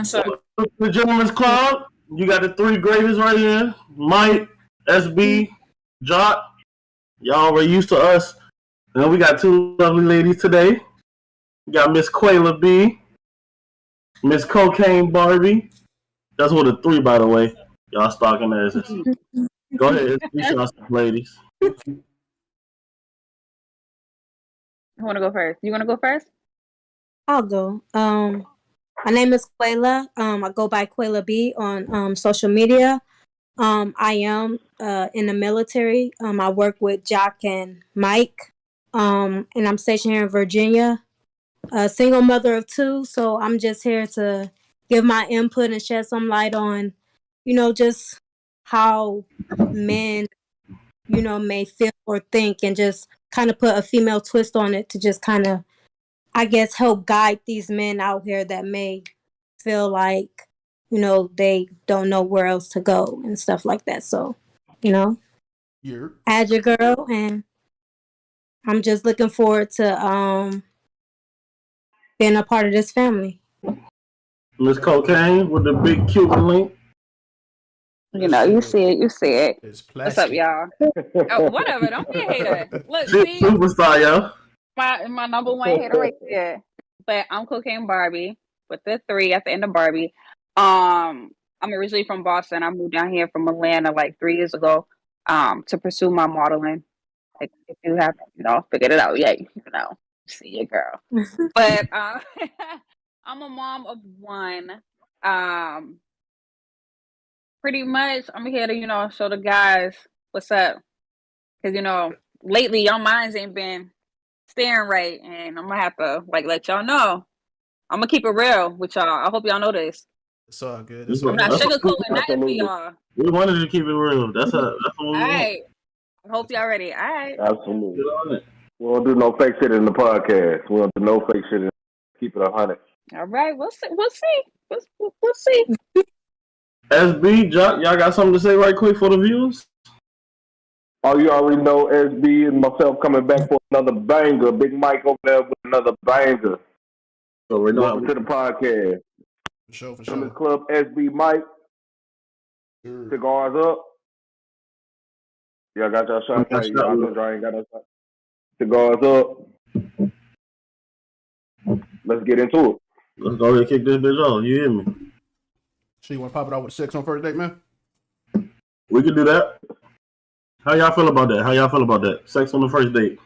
So, The Gentleman's Club. You got the three greatest right here. Mike, SB, Jock. Y'all were used to us. And then we got two lovely ladies today. We got Miss Quayla B, Miss Kocaine Barbi. That's what the three, by the way. Y'all stalking asses. Go ahead, introduce yourself, ladies. I want to go first. You want to go first? I'll go. My name is Quayla. I go by Quayla B on social media. I am in the military. I work with Jock and Mike. And I'm stationed here in Virginia. A single mother of two, so I'm just here to give my input and shed some light on, just how men, may feel or think, and just kind of put a female twist on it to just kind of, I guess, help guide these men out here that may feel like, they don't know where else to go and stuff like that. So, add your girl, and I'm just looking forward to being a part of this family. Miss Cocaine with the big Cuban link. You see it. It's plastic. What's up, y'all? Oh, whatever. Don't be a hater. Look, see, Superstar, yo. my number one hater right there. But I'm Cocaine Barbie with the 3 at the end of Barbie. I'm originally from Boston. I moved down here from Atlanta like 3 years ago to pursue my modeling. Like, if you haven't, figured it out yet, see your girl. But I'm a mom of one. Pretty much, I'm here to, show the guys what's up. Because, lately, your minds ain't been staring right. And I'm going to have to, let y'all know. I'm going to keep it real with y'all. I hope y'all know this. It's all good. I'm not sugarcoating nothing for y'all. We wanted to keep it real. That's what we All right. I hope y'all ready. All right. Absolutely. We don't do no fake shit in the podcast. We don't do no fake shit. Keep it 100. All right. We'll see. We'll see. SB, Jock, y'all got something to say right quick for the viewers? Oh, you already know SB and myself coming back for another banger. Big Mike over there with another banger. So we're welcome to the podcast. For sure. Gentlemen's Club, SB Mike. Sure. Cigars up. Y'all got y'all shot. I ain't got no shot. Cigars up. Let's get into it. Let's go ahead and kick this bitch off. You hear me? So you want to pop it out with sex on first date, man? We can do that. How y'all feel about that? Sex on the first date.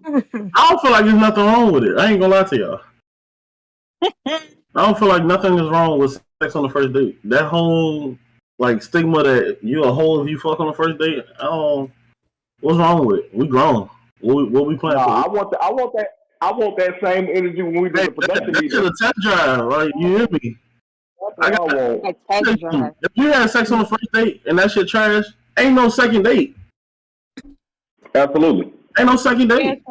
I don't feel like there's nothing wrong with it. I ain't gonna lie to y'all. I don't feel like nothing is wrong with sex on the first date. That whole stigma that you a hoe if you fuck on the first date. What's wrong with it? We grown. What we playing for? I want that same energy when we do the production meeting. That's a test drive, right? You hear me? If you had sex on the first date and that shit trash, ain't no second date. Absolutely. Ain't no second date.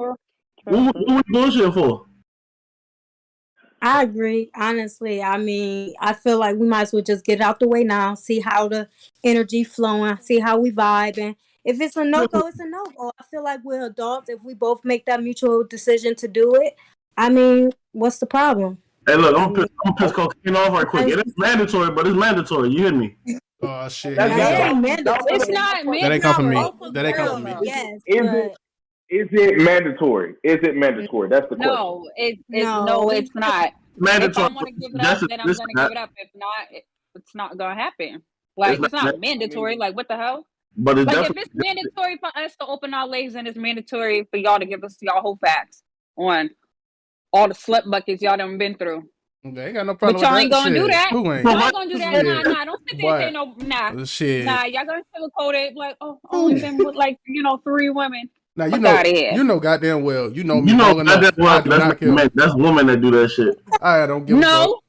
What we bullshit for? I agree. Honestly, I mean, I feel like we might as well just get it out the way now, see how the energy flowing, see how we vibe, and if it's a no-go, it's a no-go. I feel like we're adults. If we both make that mutual decision to do it, I mean, what's the problem? Hey, look, I'm piss Cocaine off right quick. It ain't mandatory, but it's mandatory. You hear me? Oh, shit. That ain't mandatory. It's not mandatory. That ain't come from me. That ain't come from me. Yes. Is it mandatory? Is it mandatory? That's the question. No, it's not. Mandatory. If I want to give it up, then I'm going to give it up. If not, it's not going to happen. It's not mandatory. Like, what the hell? But it's if it's mandatory for us to open our legs, and it's mandatory for y'all to give us y'all whole facts on all the slut buckets y'all done been through. They ain't got no problem. But y'all ain't gonna do that. Who ain't? Y'all ain't gonna do that. Nah. Don't sit there and say no. Nah. Shit. Nah. Y'all gonna sugarcoat it like, only been with 3 women. Now you know goddamn well. You know me. You know goddamn well. That's women that do that shit. I don't give a fuck. No.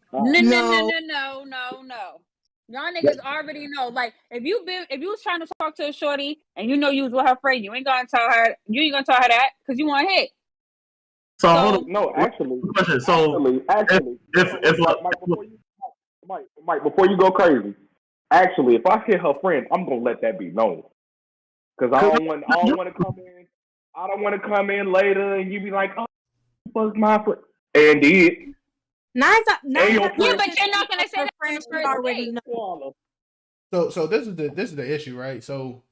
Y'all niggas already know. Like, if you was trying to talk to a shorty and you know you was with her friend, you ain't gonna tell her that because you want hit. No, actually. If Mike, before you go crazy, actually, if I hit her friend, I'm gonna let that be known. Because I don't want to come in. I don't want to come in later and you be like, "Oh, fuck my friend," and did. Nine but you're not gonna say that friends you already know. So this is the issue, right? So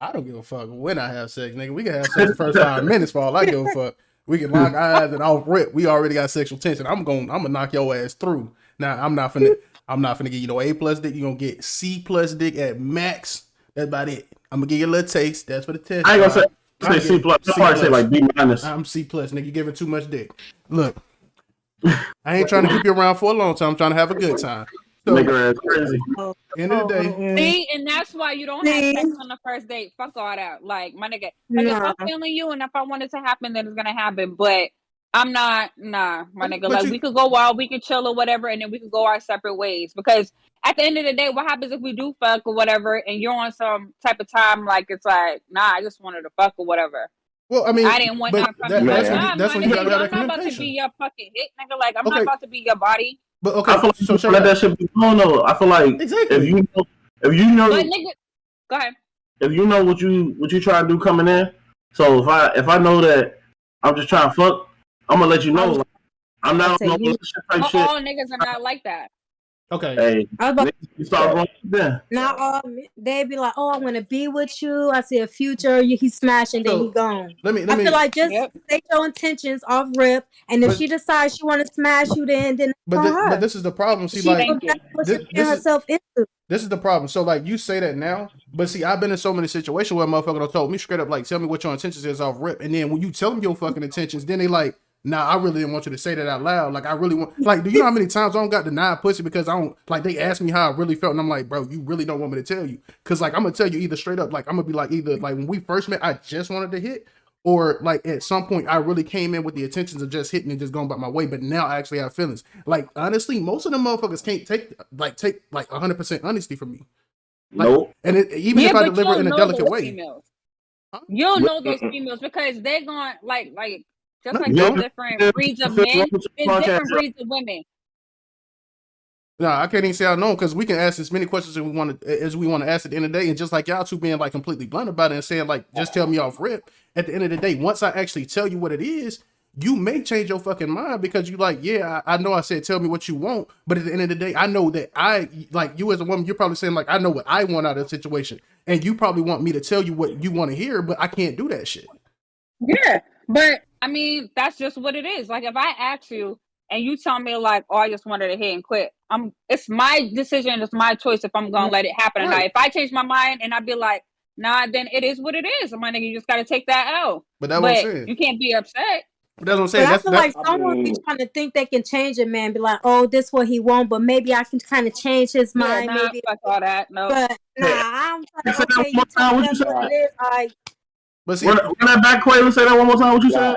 I don't give a fuck when I have sex, nigga. We can have sex the first 5 minutes for all I give a fuck. We can lock eyes and off rip. We already got sexual tension. I'm gonna knock your ass through. Now I'm not finna give you no A+ dick. You gonna get C+ dick at max. That's about it. I'm gonna give you a little taste. That's for the test. I ain't gonna say C+. I probably say like B-. I'm C+. Nigga, you giving too much dick. Look, I ain't trying to keep you around for a long time. I'm trying to have a good time. So, nigga ass crazy. End of the day. See, and that's why you don't have sex on the first date. Fuck all that. Like, my nigga. Like, if I'm feeling you and if I want it to happen, then it's gonna happen. But I'm not, my nigga. Like, we could go out, we could chill or whatever, and then we could go our separate ways. Because at the end of the day, what happens if we do fuck or whatever, and you're on some type of time, like, it's like, I just wanted to fuck or whatever. Well, I mean, I didn't want that from you. That's when you gotta have that communication. I'm not about to be your fucking hit, nigga. Like, I'm not about to be your body. But okay, I feel like so let that shit be known though. I feel like if you know, but nigga, go ahead. If you know what you try to do coming in, so if I know that I'm just trying to fuck, I'm gonna let you know. Like, I'm not on no bullshit type shit. All niggas are not like that. Okay. Hey, you start wrong then. Now they'd be like, "Oh, I want to be with you. I see a future. He smashed and then he gone." I feel like just state your intentions off rip, and if she decides she want to smash you, then. But this is the problem. See, like this is the problem. So like you say that now, but see, I've been in so many situations where motherfuckers told me straight up, like, tell me what your intentions is off rip, and then when you tell them your fucking intentions, then they like. Nah, I really didn't want you to say that out loud. Like, I really want, like, do you know how many times I don't got denied pussy because I don't, like, they asked me how I really felt, and I'm like, bro, you really don't want me to tell you. Because, like, I'm going to tell you either straight up, like, I'm going to be like, either, like, when we first met, I just wanted to hit, or, like, at some point, I really came in with the intentions of just hitting and just going about my way, but now I actually have feelings. Like, honestly, most of them motherfuckers can't take 100% honesty from me. Like, nope. And even if I deliver in a delicate way. You'll know those females because they're going, like, just like there's different breeds of men, there's different breeds of women. No, I can't even say I know because we can ask as many questions as we want to ask at the end of the day, and just like y'all two being like completely blunt about it and saying like just tell me off rip. At the end of the day, once I actually tell you what it is, you may change your fucking mind because you like, yeah, I know I said tell me what you want, but at the end of the day, I know that I like you as a woman. You're probably saying like I know what I want out of the situation, and you probably want me to tell you what you want to hear, but I can't do that shit. Yeah, but. I mean, that's just what it is. Like, if I ask you and you tell me, like, oh, I just wanted to hit and quit, it's my decision. It's my choice if I'm going to let it happen or not. If I change my mind and I be like, nah, then it is what it is. My nigga, you just got to take that out. But that's what I'm saying. You can't be upset. But that's what I'm saying. I feel like someone be trying to think they can change a man, be like, oh, this what he want, but maybe I can kind of change his mind. Maybe fuck all that. No. But I'm trying to okay, you tell me that's what it is. But see, run that back, Quayla. Say that one more time. What you said?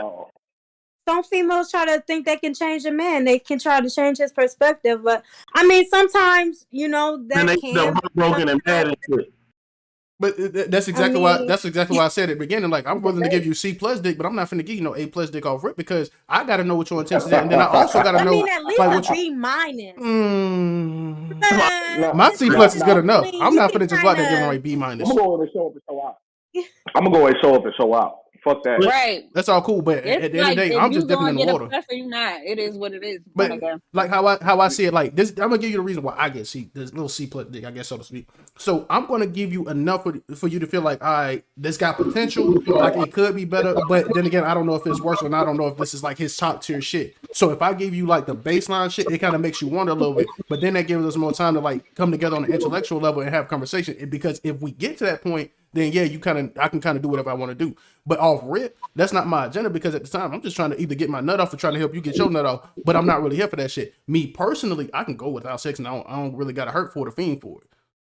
Some females try to think they can change a man. They can try to change his perspective, but I mean, sometimes that can broken and mad and shit. But that's exactly why I said at the beginning. Like, I'm willing to give you C+ dick, but I'm not finna give you no A+ dick off rip because I got to know what your intentions are, and then I also got to know. I mean, at least like, what B-. My C+ is good enough. I'm not finna just like that giving away B-. I'm gonna go and show up and show out. I'm gonna go and show up and show out. Fuck that. Right. That's all cool, but at the end of the day, I'm just dipping in the water. You not. It is what it is. But like how I see it, like this, I'm gonna give you the reason why I get this little C+ dick, I guess so to speak. So I'm gonna give you enough for you to feel like, all right, this got potential, like it could be better. But then again, I don't know if it's worse, and I don't know if this is like his top tier shit. So if I give you like the baseline shit, it kind of makes you wonder a little bit. But then that gives us more time to like come together on the intellectual level and have conversation. Because if we get to that point, then yeah, I can kind of do whatever I want to do. But off rip, that's not my agenda because at the time I'm just trying to either get my nut off or trying to help you get your nut off. But I'm not really here for that shit. Me personally, I can go without sex and I don't really got to hurt for it or fiend for it.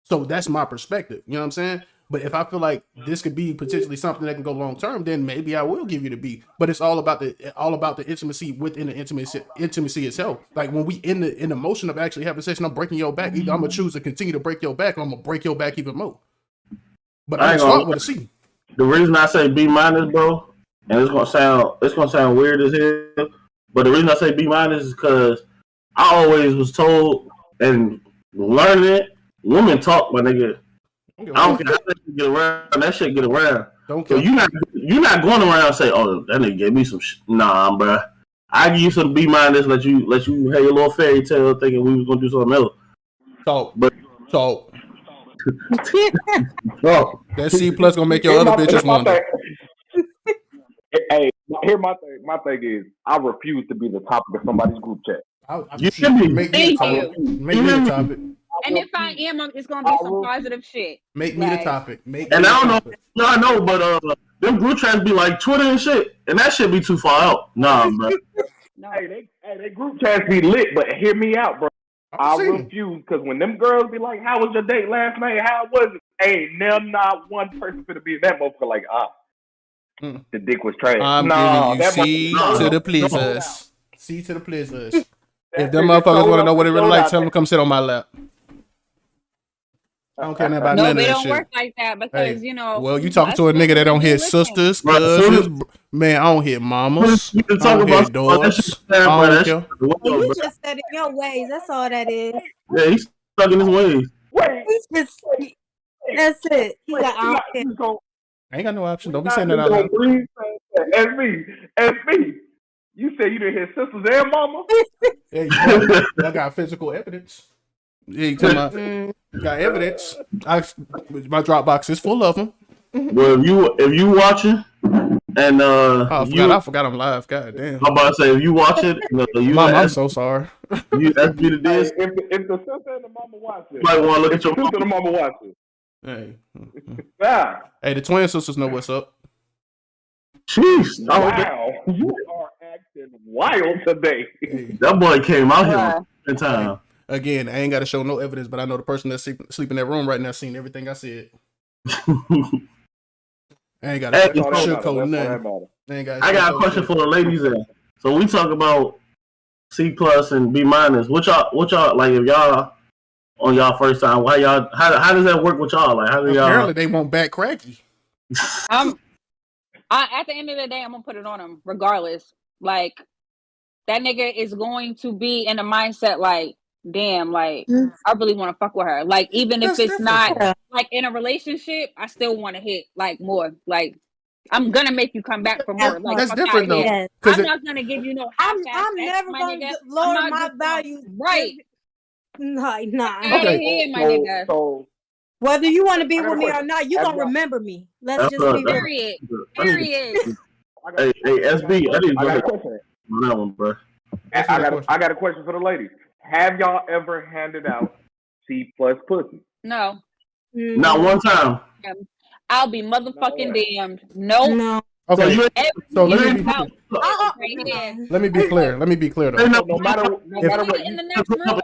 So that's my perspective. You know what I'm saying? But if I feel like this could be potentially something that can go long term, then maybe I will give you the B. But it's all about the intimacy within the intimacy itself. Like when we in the motion of actually having sex and I'm breaking your back, either I'm gonna choose to continue to break your back or I'm gonna break your back even more. But I ain't start with a C. The reason I say B-, bro, and it's gonna sound weird as hell, but the reason I say B- is because I always was told and learning it, women talk, my nigga. I don't care how that shit get around. That shit get around. So you're not going around and say, "Oh, that nigga gave me some shit." Nah, bro. I give you some B minus, let you have your little fairy tale thinking we was gonna do something else. Talk. But talk. Oh. That C plus gonna make your other bitches wonder. Hey, here my thing. My thing is, I refuse to be the topic of somebody's group chat. Make me the topic. Make me the topic. And if I am, it's gonna be some positive shit. Make me the topic. And I don't know. No, I know, but them group chats be like Twitter and shit, and that shit be too far out. Nah, bro. Hey, they group chats be lit, but hear me out, bro. I refuse, because when them girls be like, "How was your date last night? How was it?" Ain't not one person finna be in that motherfucker like, the dick was trash. I'm giving you C to the pleasers. C to the pleasers. If them motherfuckers want to know what it really like, tell them to come sit on my lap. I don't care nothing about none of that shit. No, they don't work like that because, you know. Well, you talking to a nigga that don't hit sisters, cousins, man, I don't hit mamas. You can talk about dogs. I don't care. You just said in your ways. That's all that is. Yeah, he's stuck in his ways. That's it. He's like, I don't care. I ain't got no option. Don't be saying that out loud. SB. You said you didn't hit sisters and mama? Yeah, I got physical evidence. Yeah, you talking about got evidence. My Dropbox is full of them. Well, if you watching and I forgot I'm live. God damn. I'm about to say if you watch it, Mom, I'm so sorry. You ask me to this. If the sister and the mama watch it, you might want to look at your sister and the mama watch it. Hey. Hey, the twin sisters know what's up. Jeez. Wow. You are acting wild today. Hey. That boy came out here in time. Again, I ain't got to show no evidence, but I know the person that's sleep in that room right now seen everything I said. I ain't got to sugarcoat nothing. I got a question for the ladies there. So we talk about C plus and B minus. What y'all like if y'all on y'all first time? How does that work with y'all? Like how do y'all? Apparently they want back cracky. At the end of the day, I'm gonna put it on him regardless. Like that nigga is going to be in a mindset like, damn, like I really want to fuck with her. Like even if it's not like in a relationship, I still want to hit like more. Like I'm gonna make you come back for more. Like that's different though. I'm not gonna give you no. I'm never gonna lower my value. Right. Nah. Okay. My nigga. So whether you want to be with me or not, you gonna remember me. Let's just be period. Hey, SB, I got a question. On that one, bro. I got a question for the ladies. Have y'all ever handed out C plus pussy? No. Not one time. I'll be motherfucking damned. No. Okay. So let me be clear. Let me be clear though. No matter what. In the next room over,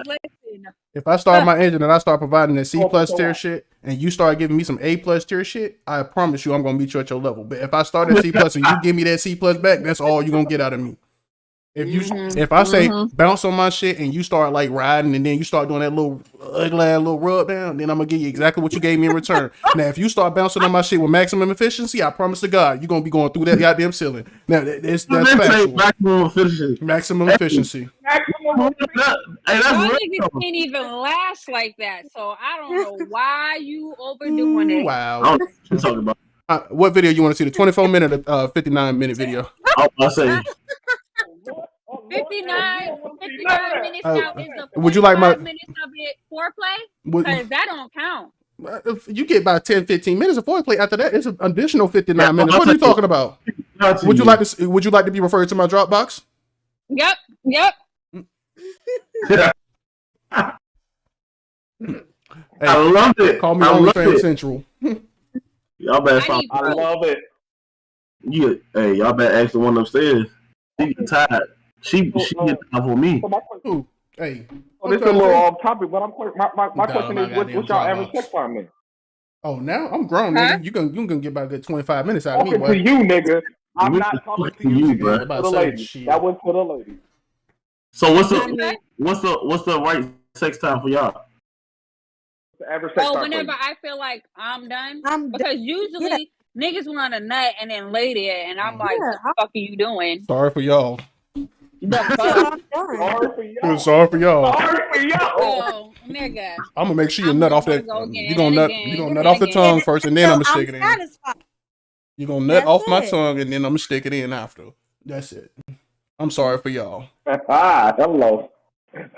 listen. If I start my engine and I start providing that C plus tier shit, and you start giving me some A plus tier shit, I promise you I'm gonna meet you at your level. But if I start at C plus and you give me that C plus back, that's all you're gonna get out of me. If I say bounce on my shit and you start like riding and then you start doing that little ugly little rub down, then I'm gonna give you exactly what you gave me in return. Now, if you start bouncing on my shit with maximum efficiency, I promise to God you're gonna be going through that goddamn ceiling. Now that's factual. Maximum efficiency. Maximum efficiency. Hey, that's niggas can't even last like that. So I don't know why you overdoing it. Wow. I don't know what you're talking about. What video you want to see? The 24-minute or 59-minute video? I'll say 59 minutes now is the would you like my minutes of it foreplay? Because that don't count. If you get about 10-15 minutes of foreplay, after that it's an additional 59 minutes. What are you talking about? Would you like to be referred to my Dropbox? Yep. Hey, I love it. Call me OnlyFans Central. Y'all better stop. I love it. Hey, y'all better ask the one upstairs. She get tired. She get time for me. Hey. This is a little off topic, but my question is, what's y'all average sex time minutes? Oh, now I'm grown, nigga. You can get about a good 25 minutes out of me. Talking to you, nigga. I'm not talking to you, bro. That was for the lady. So what's the right sex time for y'all? The average sex time. Whenever I feel like I'm done, because usually niggas want a nut and then lay there, and I'm like, what the fuck are you doing? Sorry for y'all. Sorry for y'all. Oh, nigga. I'm gonna make sure you nut off that. You gonna nut off the tongue first, and then I'm gonna stick it in. You gonna nut off my tongue, and then I'm gonna stick it in after. That's it. I'm sorry for y'all. Hello. I ain't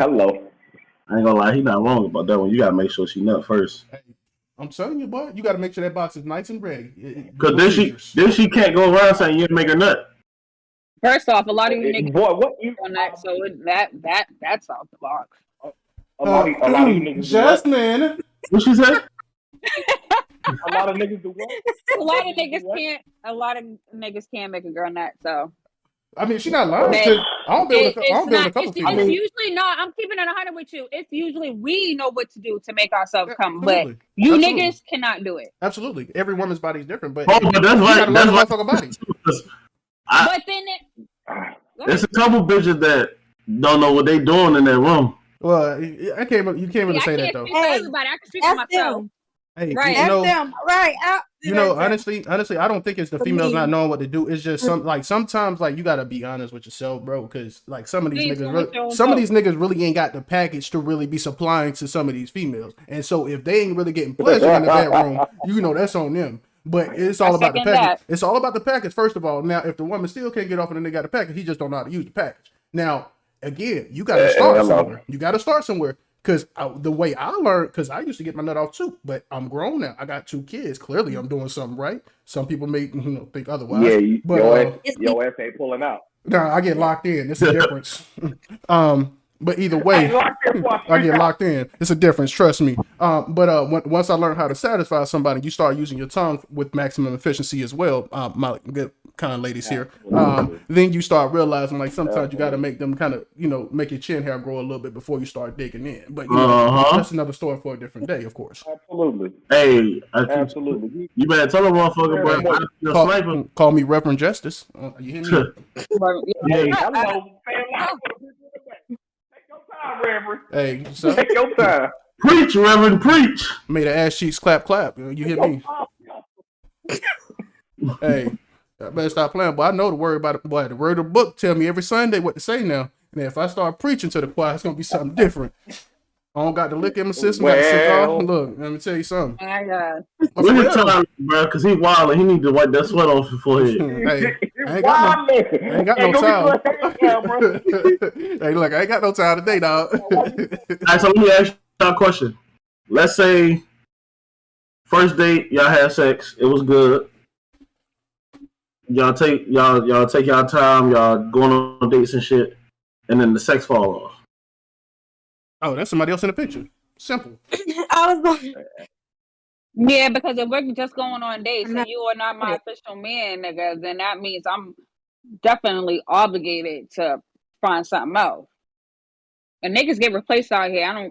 gonna lie, he not wrong about that one. You gotta make sure she nut first. I'm telling you, boy, you got to make sure that box is nice and ready. Cause then she can't go around saying you didn't make her nut. First off, a lot of you niggas what you on that, so that's off the box. a lot of you niggas Jasmine. What she say? a lot of niggas do what? A lot of niggas can't make a girl nut, so. I mean, she not lying. But I don't build a couple it's females. usually not. I'm keeping it 100 with you. It's usually we know what to do to make ourselves come, Absolutely. but you Absolutely. niggas cannot do it. Absolutely, every woman's body is different, but But that's right. That's motherfucker body. But then There's a couple bitches that don't know what they doing in that room. Well, you can't really say that though. Hey, everybody, I can speak for myself. Hey, right? Honestly, I don't think it's the females not knowing what to do. It's just sometimes you gotta be honest with yourself, bro. Because some of these niggas really ain't got the package to really be supplying to some of these females. And so if they ain't really getting pleasure in the bedroom, that's on them. But it's all about the package. It's all about the package, first of all. Now, if the woman still can't get off and they got a package, he just don't know how to use the package. Now, again, you gotta start somewhere. You gotta start somewhere. Because the way I learned, because I used to get my nut off too, but I'm grown now. I got 2 kids. Clearly, I'm doing something right. Some people may think otherwise. Yeah, but your ass ain't pulling out. No, I get locked in. It's a difference. But either way, I get locked in. It's a difference, trust me. Once I learned how to satisfy somebody, you start using your tongue with maximum efficiency as well. My good kind of ladies here. Then you start realizing sometimes you got to make them kind of make your chin hair grow a little bit before you start digging in. But that's another story for a different day, of course. Absolutely. Hey, absolutely. You better tell a motherfucker, bro. Call me Reverend Justice. You hear me? Reverend. Hey, so take your time. Preach, Reverend, preach. Made the ass cheeks clap. You hear me? Hey, I better stop playing. But I know the word about it. Boy, the word of the book tell me every Sunday what to say now. And if I start preaching to the choir, it's gonna be something different. I don't got the liquor in my system. Look, let me tell you something. My God. Look at time, bro, because he wild and he need to wipe that sweat off his forehead. Hey, I ain't got no time. Hey, look, I ain't got no time today, dog. All right, so let me ask you a question. Let's say first date, y'all had sex, it was good. Y'all take y'all time, y'all going on dates and shit, and then the sex fall off. Oh, that's somebody else in the picture. Simple. I was going. Yeah, because if we're just going on dates and you are not my official man, nigga, then that means I'm definitely obligated to find something else. And niggas get replaced out here.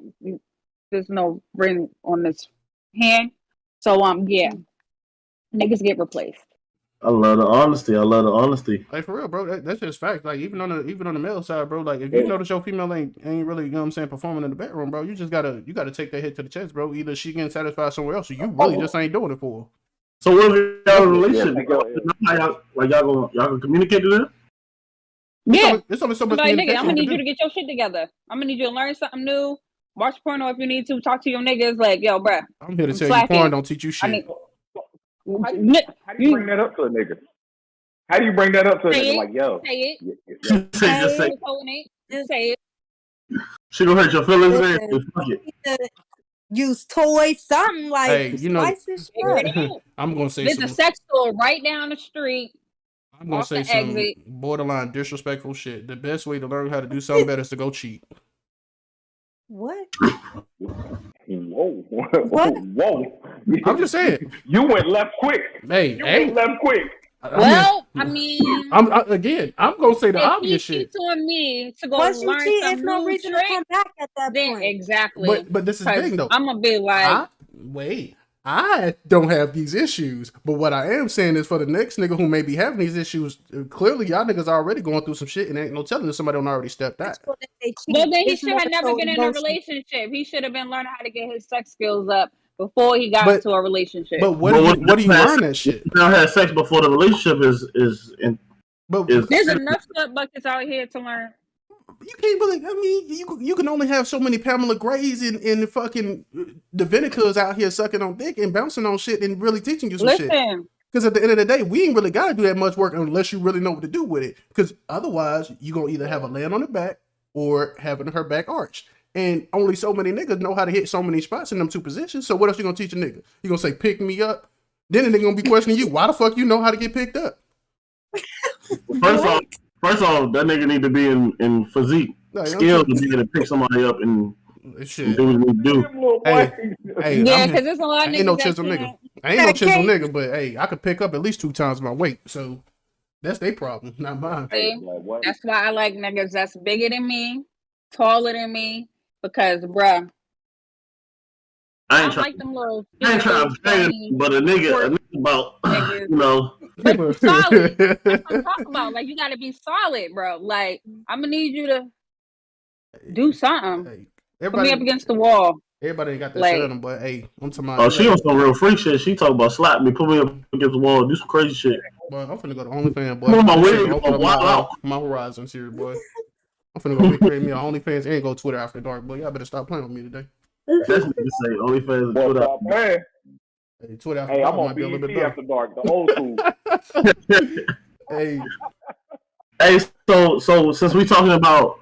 There's no ring on this hand. So, yeah. Niggas get replaced. I love the honesty. Like for real, bro. That's just fact. Like even on the male side, bro. Like if you notice your female ain't really, performing in the bedroom, bro. You just gotta take that hit to the chest, bro. Either she getting satisfied somewhere else, or you really just ain't doing it for her. So what if y'all in a relationship? Y'all gonna communicate to them? Yeah. It's only so much. Like, nigga, I'm gonna need you to get your shit together. I'm gonna need you to learn something new. Watch porno if you need to. Talk to your niggas. Like, yo, bruh. I'm here to tell you, porn don't teach you shit. How do you bring that up to a nigga? How do you bring that up to a nigga? Like, yo. Say it. Just say it. Just say it. She gonna hurt your feelings there. Fuck it. Use toys, something like. Hey, I'm gonna say there's a sex store right down the street. I'm gonna say some borderline disrespectful shit. The best way to learn how to do something better is to go cheat. What? Whoa. I'm just saying. You went left quick. Hey, went left quick. Well, I'm gonna say the obvious shit. On me to go once learn you cheat, some no reason to come back at that point. Exactly. But this is the thing though. I'm gonna be like, I don't have these issues, but what I am saying is for the next nigga who may be having these issues, clearly y'all niggas already going through some shit and ain't no telling if somebody don't already stepped out. Well, then he should have never been in a relationship. He should have been learning how to get his sex skills up before he got into a relationship. But what do you learn that shit? You don't have sex before the relationship is there's enough slut buckets out here to learn. You can't really. I mean, you can only have so many Pamela Grays and fucking the Vinicas out here sucking on dick and bouncing on shit and really teaching you some shit. Listen, Because at the end of the day, we ain't really got to do that much work unless you really know what to do with it. Because otherwise, you're going to either have a land on the back or having her back arched. And only so many niggas know how to hit so many spots in them two positions. So what else you going to teach a nigga? You going to say, pick me up? Then the nigga going to be questioning you. Why the fuck you know how to get picked up? First off, that nigga need to be in physique skills to be able to pick somebody up and do what he do. Hey, yeah, because there's a lot of niggas. I ain't no chisel nigga. I ain't no chisel nigga, but hey, I could pick up at least 2 times my weight. So that's their problem, not mine. See, that's why I like niggas that's bigger than me, taller than me, because bruh, I ain't like them little. I ain't trying to say, but a nigga about niggas. You know. But solid. That's what I'm talking about. Like, you gotta be solid, bro. Like, I'm gonna need you to do something. Put me up against the wall. Everybody ain't got that shit on them, but hey, I'm talking about. Oh, she on some real freak shit. She talk about slap me, put me up against the wall, do some crazy shit. Boy, I'm finna go to OnlyFans, boy. My horizons here, boy. I'm finna go recreate me on OnlyFans and go Twitter after dark, boy. Y'all better stop playing with me today. That's what you say. OnlyFans and Twitter after dark. Hey, Twitter after dark might be a little bit better. After dark, the old school. Hey, so since we talking about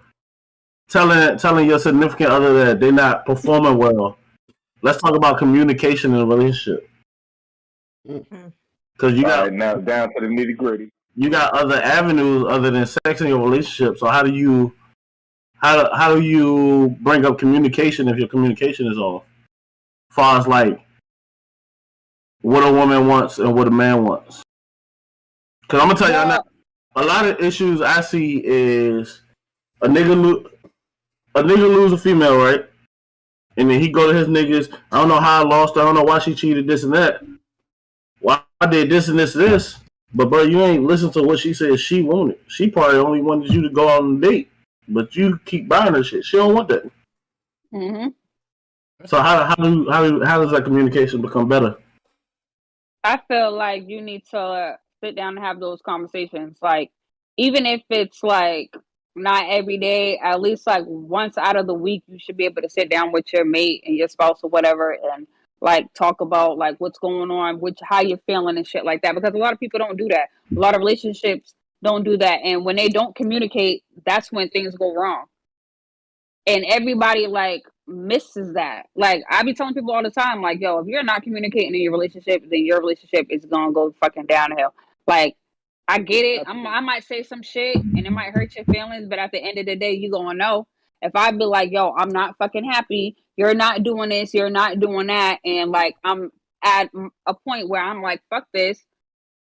telling your significant other that they're not performing well, let's talk about communication in a relationship. Because you got now down to the nitty gritty. You got other avenues other than sex in your relationship. So how do you bring up communication if your communication is off? As far as like what a woman wants and what a man wants. Because I'm gonna tell you, a lot of issues I see is a nigga lose a female, right? And then he go to his niggas. I don't know how I lost her. I don't know why she cheated, this and that. Why I did this and this and this. But bro, you ain't listen to what she said she wanted. She probably only wanted you to go out on a date, but you keep buying her shit. She don't want that. Mm-hmm. So how does that communication become better? I feel like you need to sit down and have those conversations. Like, even if it's like not every day, at least like once out of the week, you should be able to sit down with your mate and your spouse or whatever and like talk about like what's going on, how you're feeling and shit like that. Because a lot of people don't do that. A lot of relationships don't do that. And when they don't communicate, that's when things go wrong. And everybody like misses that. Like, I be telling people all the time, like, yo, if you're not communicating in your relationship, then your relationship is gonna go fucking downhill. Like, I get it. I might say some shit and it might hurt your feelings, but at the end of the day, you gonna know. If I be like, yo, I'm not fucking happy, you're not doing this, you're not doing that, and like I'm at a point where I'm like, fuck this,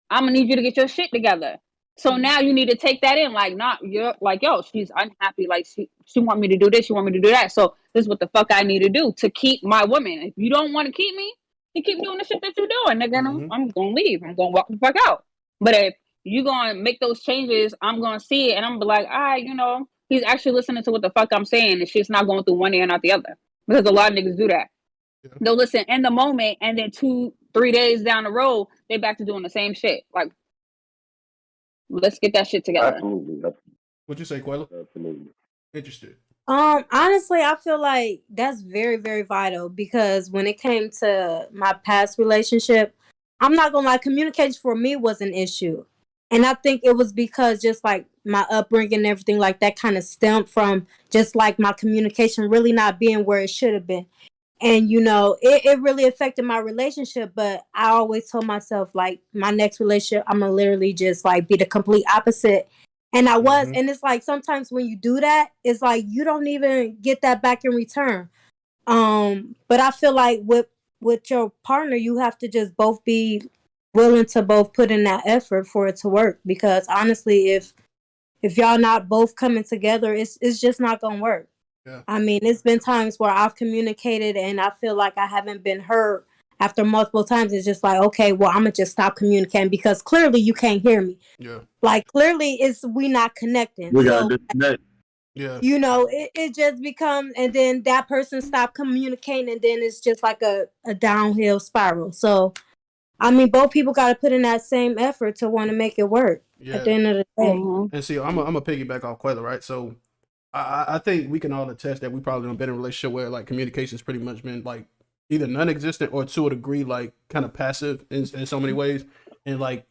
I'm gonna need you to get your shit together. So now you need to take that in, like, not you're like, yo, she's unhappy, like she want me to do this, she want me to do that. So this is what the fuck I need to do to keep my woman. If you don't want to keep me, you keep doing the shit that you're doing, nigga. I'm gonna leave. I'm gonna walk the fuck out. But if you gonna make those changes, I'm gonna see it and I'm gonna be like, all right, you know, he's actually listening to what the fuck I'm saying and shit's not going through one ear and not the other. Because a lot of niggas do that. Yeah. They'll listen in the moment and then 2-3 days down the road, they back to doing the same shit. Like, let's get that shit together. Absolutely. What'd you say, Quayla? Absolutely. Interested. Honestly, I feel like that's very, very vital because when it came to my past relationship, I'm not gonna lie, communication for me was an issue. And I think it was because just like my upbringing and everything like that kind of stemmed from just like my communication really not being where it should have been. And, you know, it really affected my relationship. But I always told myself, like, my next relationship, I'm going to literally just, like, be the complete opposite. And I was. Mm-hmm. And it's like sometimes when you do that, it's like you don't even get that back in return. But I feel like with your partner, you have to just both be willing to both put in that effort for it to work. Because honestly, if y'all not both coming together, it's just not going to work. Yeah. I mean, it's been times where I've communicated and I feel like I haven't been heard after multiple times. It's just like, okay, well, I'm going to just stop communicating because clearly you can't hear me. Yeah. Like, clearly we not connecting. We got to disconnect. Yeah. You know, it just becomes, and then that person stopped communicating and then it's just like a downhill spiral. So, I mean, both people got to put in that same effort to want to make it work at the end of the day. Mm-hmm. And see, I'm a piggyback off Quayla, right? So, I think we can all attest that we probably have been in a relationship where like communication's pretty much been like either non-existent or to a degree like kind of passive in so many ways. And like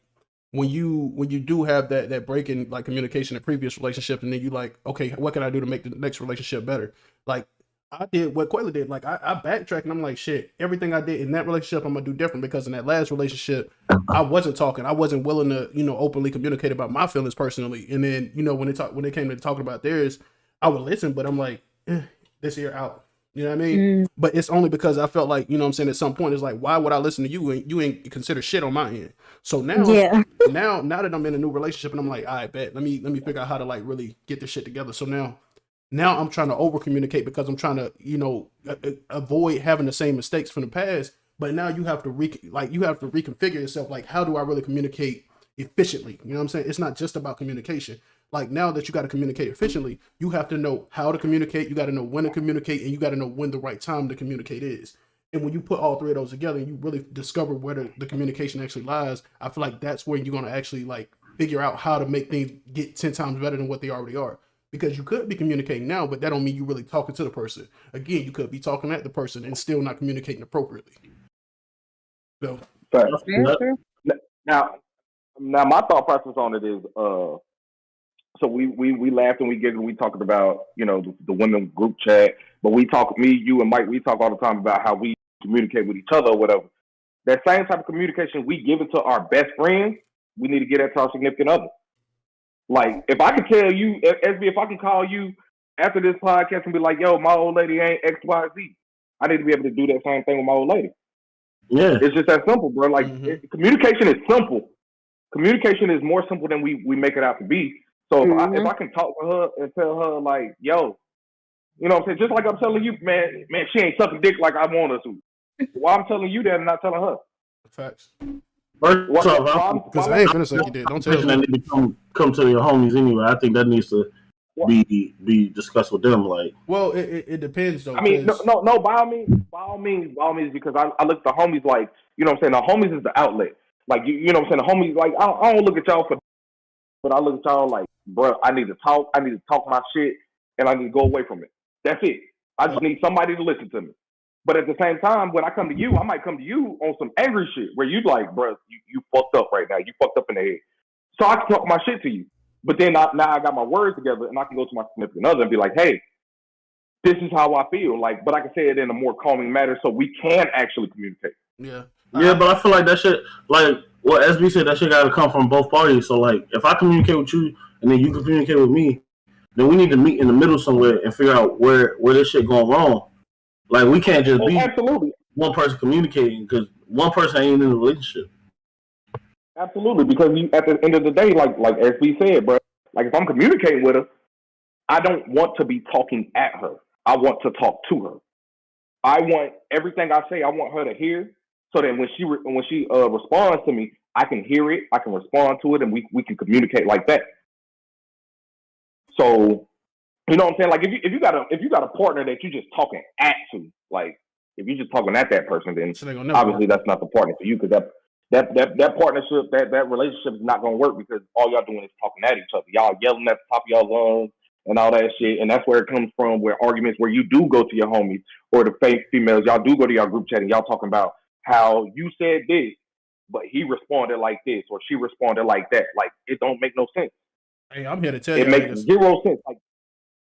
when you do have that break in like communication in previous relationship, and then you like, okay, what can I do to make the next relationship better? Like I did what Quayla did. Like I backtrack and I'm like, shit, everything I did in that relationship, I'm gonna do different, because in that last relationship, I wasn't talking. I wasn't willing to, openly communicate about my feelings personally. And then, when it came to talking about theirs, I would listen, but I'm like, this here out. You know what I mean? But it's only because I felt like, what I'm saying, at some point it's like, why would I listen to you and you ain't consider shit on my end? So now, now that I'm in a new relationship and I'm like, all right, bet, let me figure out how to like really get this shit together. So now I'm trying to over communicate because I'm trying to, avoid having the same mistakes from the past. But now you have to reconfigure yourself. Like, how do I really communicate efficiently? You know what I'm saying? It's not just about communication. Like, now that you got to communicate efficiently, you have to know how to communicate. You got to know when to communicate, and you got to know when the right time to communicate is. And when you put all three of those together and you really discover where the communication actually lies, I feel like that's where you're going to actually like figure out how to make things get 10 times better than what they already are. Because you could be communicating now, but that don't mean you really talking to the person. Again, you could be talking at the person and still not communicating appropriately. So, now my thought process on it is, so we laughed and we giggled. We talked about, the women group chat, but me, you, and Mike, we talk all the time about how we communicate with each other or whatever. That same type of communication we give it to our best friends, we need to get that to our significant other. Like, if I can tell you, SB, if I can call you after this podcast and be like, yo, my old lady ain't X, Y, Z, I need to be able to do that same thing with my old lady. Yeah. It's just that simple, bro. Like, communication is simple. Communication is more simple than we make it out to be. So if I can talk to her and tell her, like, yo, you know what I'm saying? Just like I'm telling you, man, she ain't sucking dick like I want her to. Why I'm telling you that and not telling her? Facts. First off, because I ain't finna suck your dick. Don't tell me. That need to come to your homies anyway. I think that needs to be discussed with them. Like, well, it depends though. I mean, no. By all means, because I look at the homies like, you know what I'm saying. The homies is the outlet. Like, you know what I'm saying. The homies, like, I don't look at y'all but I look at y'all like, bro, I need to talk. I need to talk my shit, and I need to go away from it. That's it. I just need somebody to listen to me. But at the same time, when I come to you, I might come to you on some angry shit where you like, bro, you fucked up right now. You fucked up in the head. So I can talk my shit to you. But then now I got my words together and I can go to my significant other and be like, hey, this is how I feel. Like, but I can say it in a more calming manner so we can actually communicate. Yeah. Yeah, but I feel like that shit, like what SB said, that shit got to come from both parties. So, like, if I communicate with you and then you can communicate with me, then we need to meet in the middle somewhere and figure out where this shit going wrong. Like, we can't just be one person communicating because one person ain't in a relationship. Absolutely, because at the end of the day, like SB said, bro, like if I'm communicating with her, I don't want to be talking at her. I want to talk to her. I want everything I say, I want her to hear, so that when she responds to me, I can hear it, I can respond to it, and we can communicate like that. So, you know what I'm saying? Like if you got a partner that you just talking at to, like if you're just talking at that person, then obviously that's not the partner for you, because that partnership, that relationship is not gonna work because all y'all doing is talking at each other. Y'all yelling at the top of y'all lungs and all that shit, and that's where it comes from. Where arguments, where you do go to your homies or the fake females, y'all do go to your group chat and y'all talking about how you said this, but he responded like this or she responded like that. Like it don't make no sense. Hey, I'm here to tell you, it makes zero sense. Like,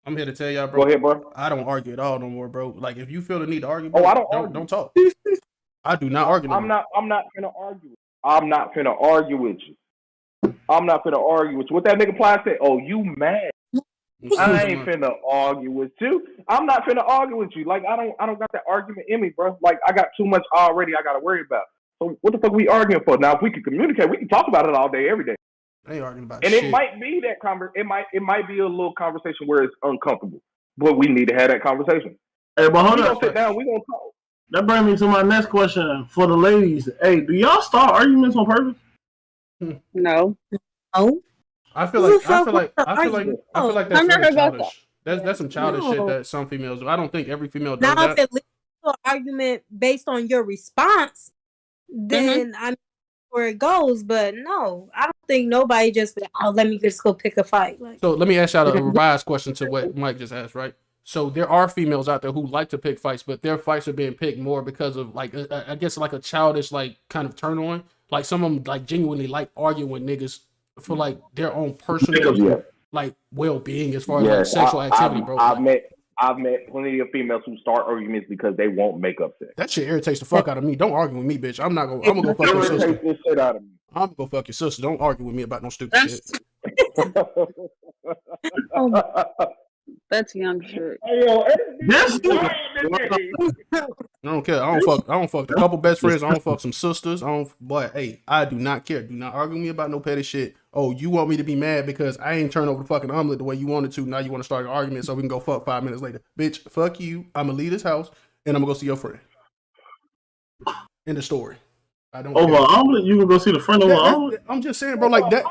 I'm here to tell y'all, bro. Go ahead, bro. I don't argue at all no more, bro. Like if you feel the need to argue, bro, don't talk. I do not argue. I'm not gonna argue. I'm not gonna argue with you. I'm not gonna argue with you. What that nigga Ply said? Oh, you mad? I ain't finna argue with you. I'm not finna argue with you. Like I don't got that argument in me, bro. Like I got too much already I gotta worry about. So what the fuck we arguing for? Now if we can communicate, we can talk about it all day, every day. I ain't arguing about and shit. It might be that it might be a little conversation where it's uncomfortable. But we need to have that conversation. Hey, but hold on. We gonna sit down, we gonna talk. That brings me to my next question for the ladies. Hey, do y'all start arguments on purpose? No. I feel like that's childish. That's some childish shit that some females do. I don't think every female does now, that. if it leads to an argument based on your response, then I'm where it goes. But no, I don't think nobody just let me just go pick a fight. Like, so let me ask y'all a revised question to what Mike just asked, right? So there are females out there who like to pick fights, but their fights are being picked more because of like I guess like a childish like kind of turn on. Like some of them like genuinely like arguing with niggas for like their own personal like well-being as far as like sexual activity, bro. I've met plenty of females who start arguments because they won't make up sex. That shit irritates the fuck out of me. Don't argue with me, bitch. I'm gonna go fuck your sister. The shit out of me. I'm gonna go fuck your sister. Don't argue with me about no stupid shit. That's young shit. This I don't care. I don't fuck a couple best friends. I don't fuck some sisters. But hey, I do not care. Do not argue with me about no petty shit. Oh, you want me to be mad because I ain't turned over the fucking omelet the way you wanted to. Now you want to start an argument so we can go fuck 5 minutes later. Bitch, fuck you. I'm gonna leave this house and I'm gonna go see your friend. End of story. I don't over an omelet. You can go see the friend over an omelet. I'm just saying, bro. Like that.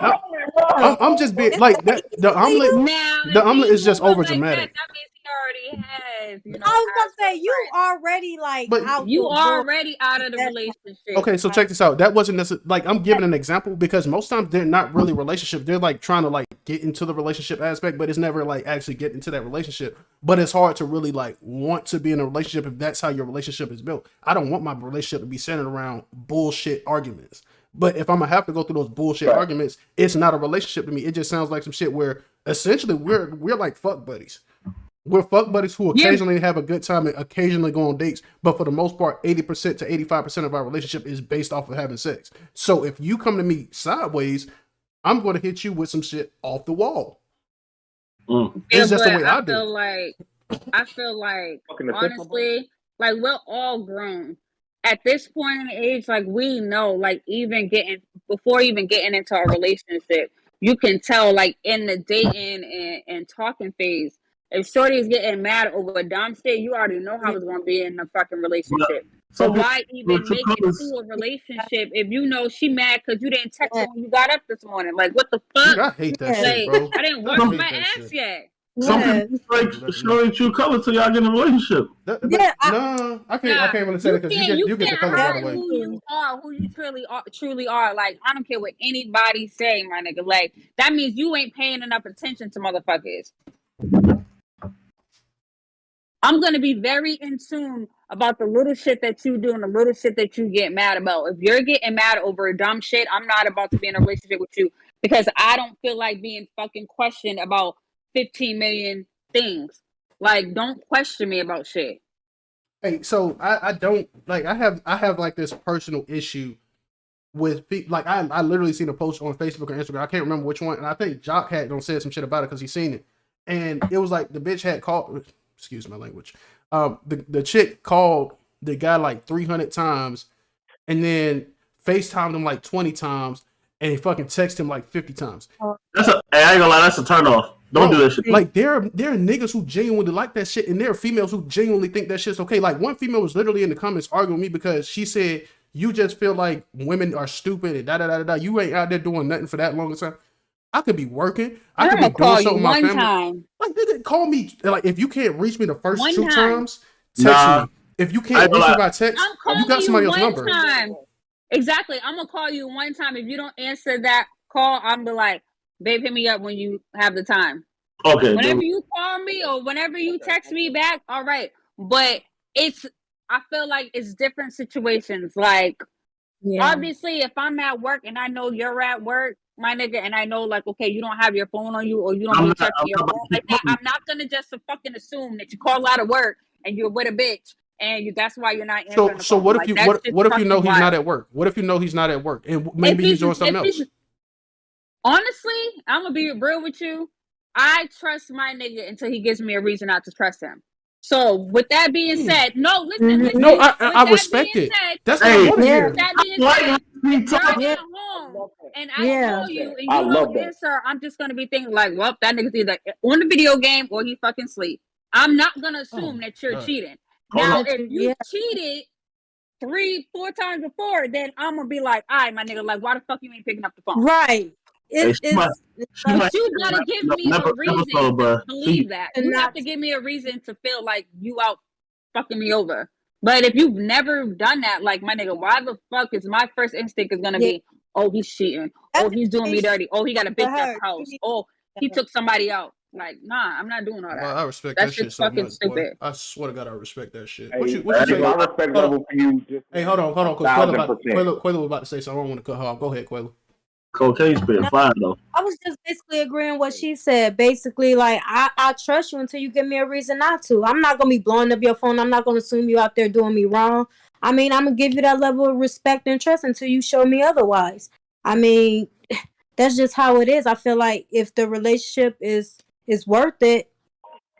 I'm just being like that. The omelet is just over dramatic. That means he already has. You know, I was gonna say you already like But out. you already out of the relationship. Okay, so check this out. That wasn't necessarily like I'm giving an example because most times they're not really relationship. They're like trying to like get into the relationship aspect, but it's never like actually get into that relationship. But it's hard to really like want to be in a relationship if that's how your relationship is built. I don't want my relationship to be centered around bullshit arguments. But if I'm gonna have to go through those bullshit arguments, it's not a relationship to me. It just sounds like some shit where essentially we're like fuck buddies. We're fuck buddies who occasionally have a good time and occasionally go on dates, but for the most part, 80% to 85% of our relationship is based off of having sex. So if you come to me sideways, I'm going to hit you with some shit off the wall. It's just the way I do. I feel like honestly, like we're all grown. At this point in the age, like we know, like before even getting into a relationship, you can tell like in the dating and talking phase, if shorty is getting mad over a dumb shit, you already know how it's going to be in a fucking relationship. So why even make it to a relationship if you know she mad because you didn't text her when you got up this morning? Like, what the fuck? Dude, I hate that shit, bro. I didn't wash my ass yet. Some people like showing true color till y'all get in a relationship. No, I can't really say that because you get the color right away. Who you are, who you truly are. Like, I don't care what anybody say, my nigga. Like, that means you ain't paying enough attention to motherfuckers. I'm going to be very in tune about the little shit that you do and the little shit that you get mad about. If you're getting mad over dumb shit, I'm not about to be in a relationship with you because I don't feel like being fucking questioned about 15 million things. Like, don't question me about shit. Hey, so I don't like I have like this personal issue with like I literally seen a post on Facebook or Instagram. I can't remember which one, and I think Jock had said some shit about it because he's seen it. And it was like the bitch had called, excuse my language. The chick called the guy like 300 times and then FaceTimed him like 20 times and he fucking texted him like 50 times. I ain't gonna lie, that's a turn off. Don't do that shit. Like there are niggas who genuinely like that shit and there are females who genuinely think that shit's okay. Like one female was literally in the comments arguing with me because she said, you just feel like women are stupid and da-da-da-da-da. You ain't out there doing nothing for that long time. I could be working. I could be doing something with my family. Time. Like, nigga, call me. Like, if you can't reach me the first two times, text me. If you can't reach me by text, you got somebody else's number. Time. Exactly. I'm going to call you one time. If you don't answer that call, I'm be like, babe, hit me up when you have the time. Okay. Whenever you call me or whenever you text me back, all right. But I feel like it's different situations. Like, obviously, if I'm at work and I know you're at work, my nigga, and I know, like, okay, you don't have your phone on you or you don't be checking your phone like that, I'm not going to just fucking assume that you call out of work and you're with a bitch and that's why you're not answering the phone. So what if you know he's not at work? What if you know he's not at work and maybe he's doing something else? Honestly, I'm going to be real with you. I trust my nigga until he gives me a reason not to trust him. So, with that being said, no, listen. No, I respect it. That's what I want to hear. With that being said, if you're at home and I call you and you don't answer, I'm just going to be thinking like, well, that nigga's either on the video game or he fucking sleep. I'm not going to assume that you're cheating. Now, if you cheated 3-4 times before, then I'm going to be like, all right, my nigga, like, why the fuck you ain't picking up the phone? Right. But you gotta give me a reason to believe that. You have to give me a reason to feel like you out fucking me over. But if you've never done that, like, my nigga, why the fuck is my first instinct is gonna be, oh, he's cheating. Oh, he's doing me dirty. Oh, he got a bitch at the house. Oh, he took somebody out. Like, nah, I'm not doing all Well, that. I respect That's that shit just so fucking much, boy. stupid. I swear to God, I respect that shit. Hey, What you say? my respect level for you. Just Hey, hold on, because Quayla was about to say something. I don't want to cut her off. Go ahead, Quayla. Cocaine spit fire though. I was just basically agreeing what she said. Basically, like I trust you until you give me a reason not to. I'm not gonna be blowing up your phone. I'm not gonna assume you out there doing me wrong. I mean, I'm gonna give you that level of respect and trust until you show me otherwise. I mean, that's just how it is. I feel like if the relationship is worth it,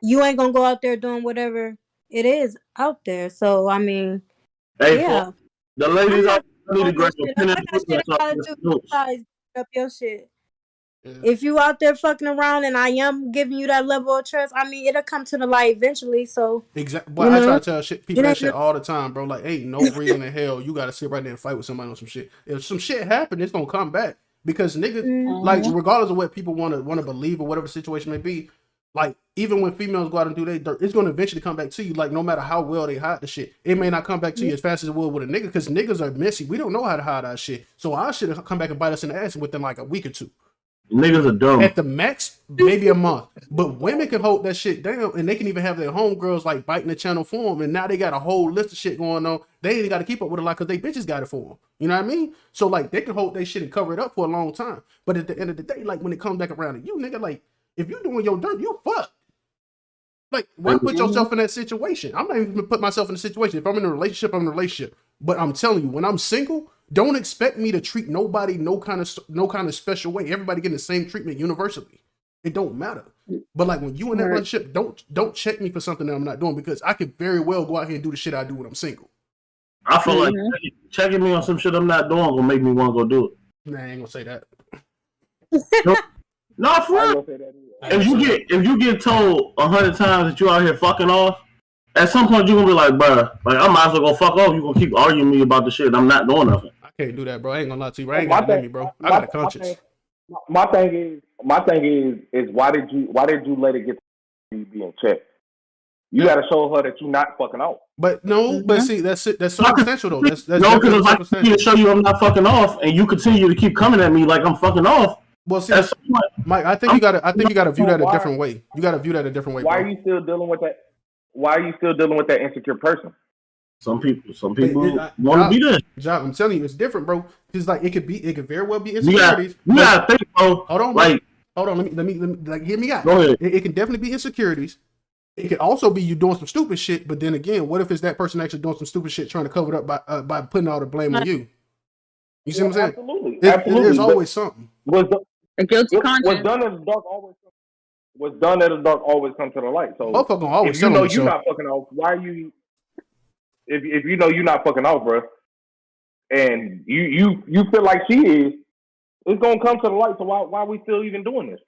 you ain't gonna go out there doing whatever it is out there. So I mean, Hey, yeah. for the ladies, I need to Doing grab your a shit. pen I and got shit paper. I gotta do besides up your shit. Yeah. If you out there fucking around and I am giving you that level of trust, I mean it'll come to the light eventually. So exactly, but I try to tell people that shit all the time, bro. Like, ain't no reason in hell you gotta sit right there and fight with somebody on some shit. If some shit happen, it's gonna come back because niggas, like, regardless of what people want to believe or whatever the situation may be, like even when females go out and do their dirt, it's gonna eventually come back to you. Like no matter how well they hide the shit, it may not come back to you as fast as it will with a nigga because niggas are messy. We don't know how to hide our shit, so our shit will come back and bite us in the ass within like a week or two. Niggas are dumb. At the max, maybe a month. But women can hold that shit down, and they can even have their homegirls like biting the channel for them. And now they got a whole list of shit going on. They ain't got to keep up with it like because they bitches got it for them. You know what I mean? So like they can hold their shit and cover it up for a long time. But at the end of the day, like when it comes back around to you, nigga, like if you doing your dirt, you fuck. Like why put yourself in that situation? I'm not even gonna put myself in a situation. If I'm in a relationship, I'm in a relationship. But I'm telling you, when I'm single, don't expect me to treat nobody no kind of special way. Everybody getting the same treatment universally. It don't matter. But like when you in that relationship, don't check me for something that I'm not doing because I could very well go out here and do the shit I do when I'm single. I feel like checking me on some shit I'm not doing gonna make me want to go do it. Nah, I ain't gonna say that. No, for real. If you get told 100 times that you out here fucking off, at some point you're gonna be like, bruh, like I might as well go fuck off. You gonna keep arguing me about the shit I'm not doing nothing. I can't do that, bro. I ain't gonna lie to you. Bro. I ain't got to me, bro. I got a conscience. My thing is why did you let it get to be in check? You got to show her that you're not fucking off. But no, but see, that's it. That's circumstantial though. That's no, because if I continue to show you I'm not fucking off, and you continue to keep coming at me like I'm fucking off. Well, see, Mike, I think you gotta view that a different way. You gotta view that a different way. Why bro. are you still dealing with that? Why are you still dealing with that insecure person? Some people want to be there. Job, I'm telling you, it's different, bro. It's like it could very well be insecurities. You gotta think, bro. Hold on, like, hold on. Let me like hear me out. Go ahead. It can definitely be insecurities. It could also be you doing some stupid shit. But then again, what if it's that person actually doing some stupid shit, trying to cover it up by putting all the blame on you? You see what I'm saying? Absolutely. There's always something. A guilty conscience. What's done in the dark always comes to the light. So always if you know you're not fucking off, why are you? If you know you're not fucking off, bro, and you feel like she is, it's gonna come to the light. So why are we still even doing this?